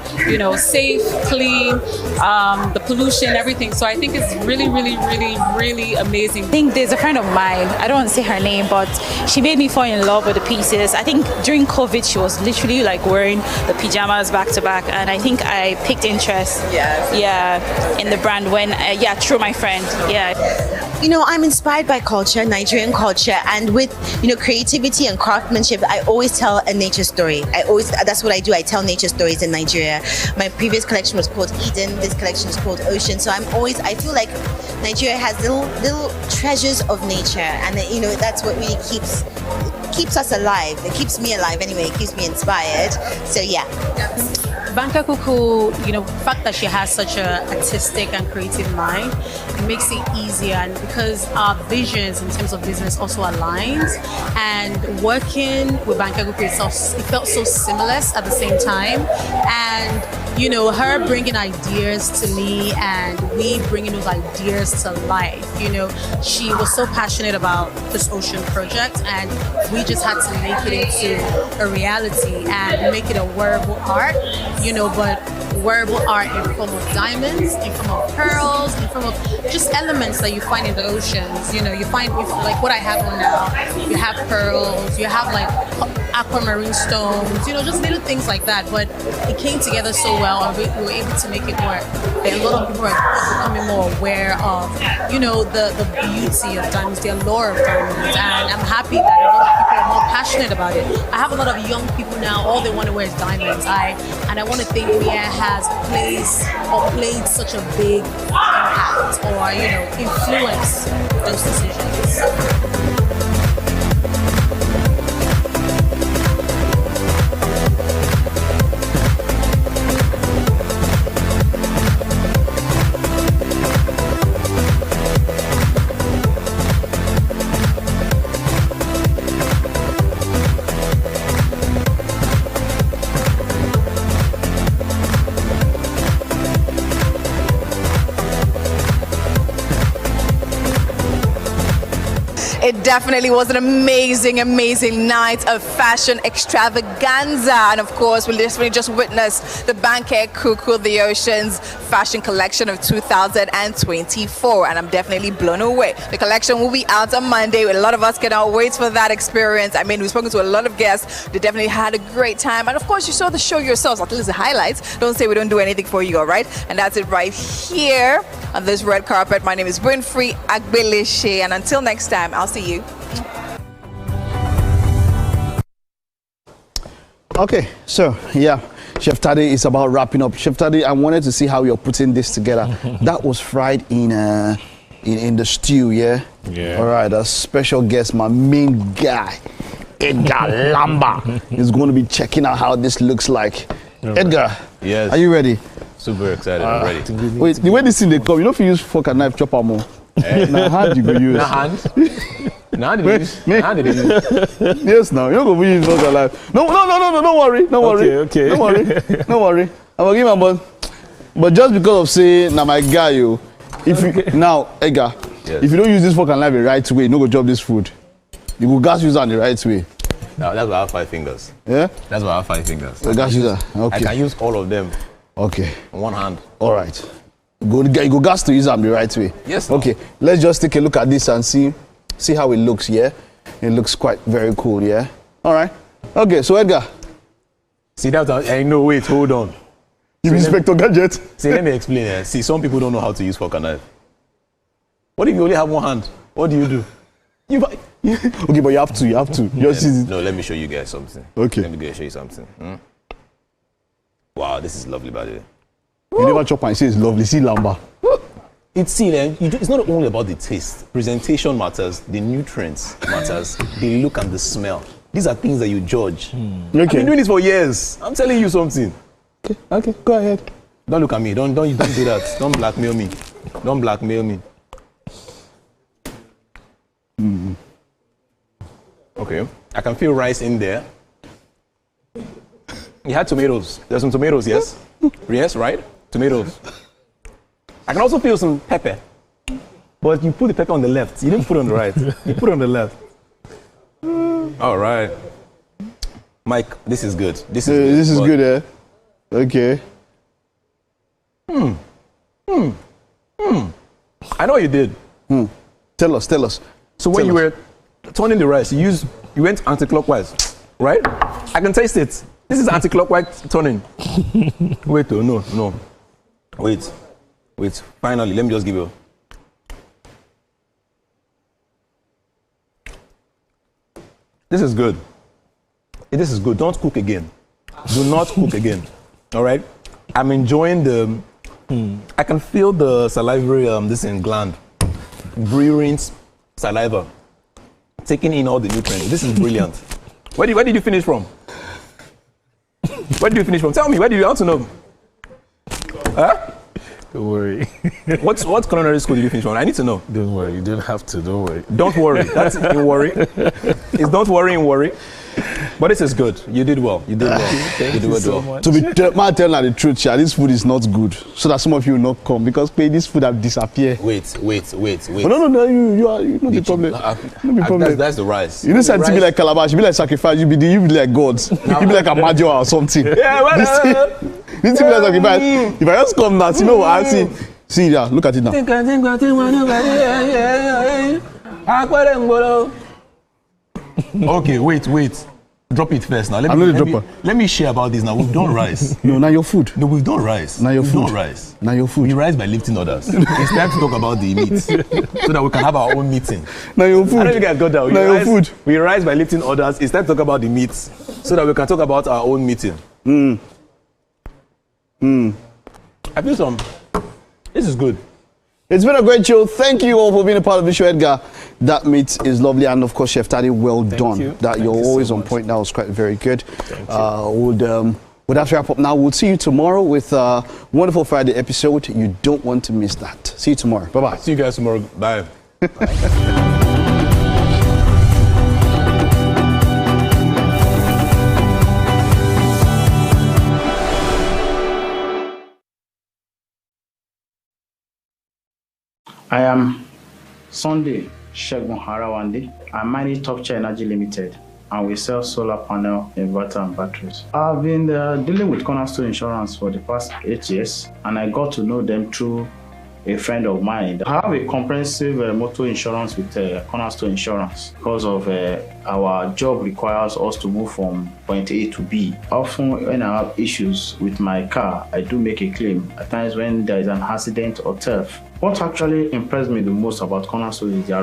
safe, clean, the pollution, everything. So I think it's really, really, really, really amazing. I think there's a friend of mine, I don't want to say her name, but she made me fall in love with the pieces. I think during COVID she was literally wearing the pajamas back to back, and I think I picked interest in the brand when through my friend. I'm inspired by culture, Nigerian culture, and with creativity and craftsmanship, I always tell a nature story. That's what I do. I tell nature stories in Nigeria. My previous collection was called Eden. This collection is called Ocean. So I feel like Nigeria has little treasures of nature, and that's what really keeps us alive. It keeps me alive anyway. It keeps me inspired. So yeah. Bakekuku, the fact that she has such an artistic and creative mind, it makes it easier, and because our visions in terms of business also aligns, and working with Bakekuku itself, it felt so seamless at the same time, and her bringing ideas to me and we bringing those ideas to life. She was so passionate about this ocean project, and we just had to make it into a reality and make it a wearable art, but wearable art in form of diamonds, in form of pearls, in form of just elements that you find in the oceans. You find like what I have on now. You have pearls, you have aquamarine stones, just little things like that. But it came together so well, and we were able to make it work. And a lot of people are becoming more aware of, the beauty of diamonds, the allure of diamonds. And I'm happy that a lot of people are more passionate about it. I have a lot of young people now, all they want to wear is diamonds. And I want to think Mia has played such a big impact or, influence those decisions. It definitely was an amazing, amazing night of fashion extravaganza. And of course, we just witnessed the Banker Cuckoo the Ocean's fashion collection of 2024. And I'm definitely blown away. The collection will be out on Monday. A lot of us cannot wait for that experience. I mean, we've spoken to a lot of guests. They definitely had a great time. And of course, you saw the show yourselves, at least the highlights. Don't say we don't do anything for you, all right? And that's it right here on this red carpet. My name is Winfrey Agbeleshe. And until next time, I'll see you. Okay, so yeah, Chef Tade is about wrapping up. Chef Tade, I wanted to see how you're putting this together. That was fried in the stew, yeah? Yeah. All right, a special guest, my main guy, Edgar Lamba, is going to be checking out how this looks like. All Edgar, right. Yes. Are you ready? Super excited. I'm ready. Wait, the way this thing they come, you know if you use fork and knife, chop more. Now hand you go use. Now hand. Now did you use? Now did you use? Yes, now you're going to use fork and knife. No, don't worry, don't worry. Okay. Don't worry, don't worry. I'm gonna give my bun. But just because of saying, now my guy, you, if you now, Edgar, if you don't use this fork and knife the right way, you no go chop this food. You go gas use it the right way. No, that's why I have 5 fingers. Yeah? That's why I have 5 fingers. The gas user. Okay. I can use all of them. Okay. On one hand. All right. You go gas to use them the right way. Yes. Okay. Let's just take a look at this and see how it looks. Yeah. It looks quite very cool. Yeah. All right. Okay. So Edgar. See that? I know. Wait. Hold on. You Inspector Gadget. See, let me explain. See, some people don't know how to use fork and knife. What if you only have one hand? What do you do? Okay, but you have to. No, let me show you guys something. Okay. Let me show you something. Wow, this is lovely, by the way. You never chop and say it's lovely. See Lamba. It's not only about the taste. Presentation matters. The nutrients matters. The look and the smell. These are things that you judge. Okay. I've been doing this for years. I'm telling you something. Okay. Go ahead. Don't look at me. Don't do that. Don't blackmail me. Don't blackmail me. Okay. I can feel rice in there. You had tomatoes. There's some tomatoes, yes? Yes, right? Tomatoes. I can also feel some pepper. But you put the pepper on the left. You didn't put it on the right. You put it on the left. All right. Mike, this is good. This is good, eh? Okay. I know what you did. Tell us. So when you were turning the rice, you went anti-clockwise, right? I can taste it. This is anti-clockwise turning. Wait, no. Wait. Finally, let me just give you. This is good. This is good. Don't cook again. Do not cook again. All right? I'm enjoying I can feel the salivary, gland. Brewing saliva. Taking in all the nutrients. This is brilliant. Where did you finish from? Where did you finish from? Tell me, I want to know. Huh? Don't worry. What culinary school did you finish from? I need to know. Don't worry. You don't have to. Don't worry. Don't worry. That's in worry. It's don't worry in worry. But this is good. You did well. You did well. Thank you so much. To be tell the truth, this food is not good. So that some of you will not come because this food have disappeared. Wait. Oh, no, you know the problem. No problem. That's the rice. You know, something to be like calabash, you be like sacrifice, you be like gods. You be like a major or something. Yeah, this thing be like sacrifice. If I just come now, you know what I see? See there, look at it now. Okay, wait. Drop it first now. Let me share about this now. We've done rice. No, now your food. No, we've done rice. Now your we've food. Done rice. Now your food. We rise by lifting others. It's time to talk about the meat so that we can have our own meeting. Now your food. I don't think I got that. Now your food. We rise by lifting others. It's time to talk about the meat so that we can talk about our own meeting. I feel some. This is good. It's been a great show. Thank you all for being a part of the show, Edgar. That meat is lovely, and of course, Chef Tade, well done. You. That you're always on point. That was quite very good. We'll have to wrap up now. We'll see you tomorrow with a wonderful Friday episode. You don't want to miss that. See you tomorrow. Bye-bye. See you guys tomorrow. Bye. I am Sunday Shegun Harawandi. I manage Top Chair Energy Limited, and we sell solar panel, inverter, and batteries. I've been dealing with Cornerstone Insurance for the past 8 years, and I got to know them through a friend of mine. I have a comprehensive motor insurance with Cornerstone Insurance because of our job requires us to move from point A to B. Often when I have issues with my car, I do make a claim. At times when there is an accident or theft. What actually impressed me the most about Cornerstone is their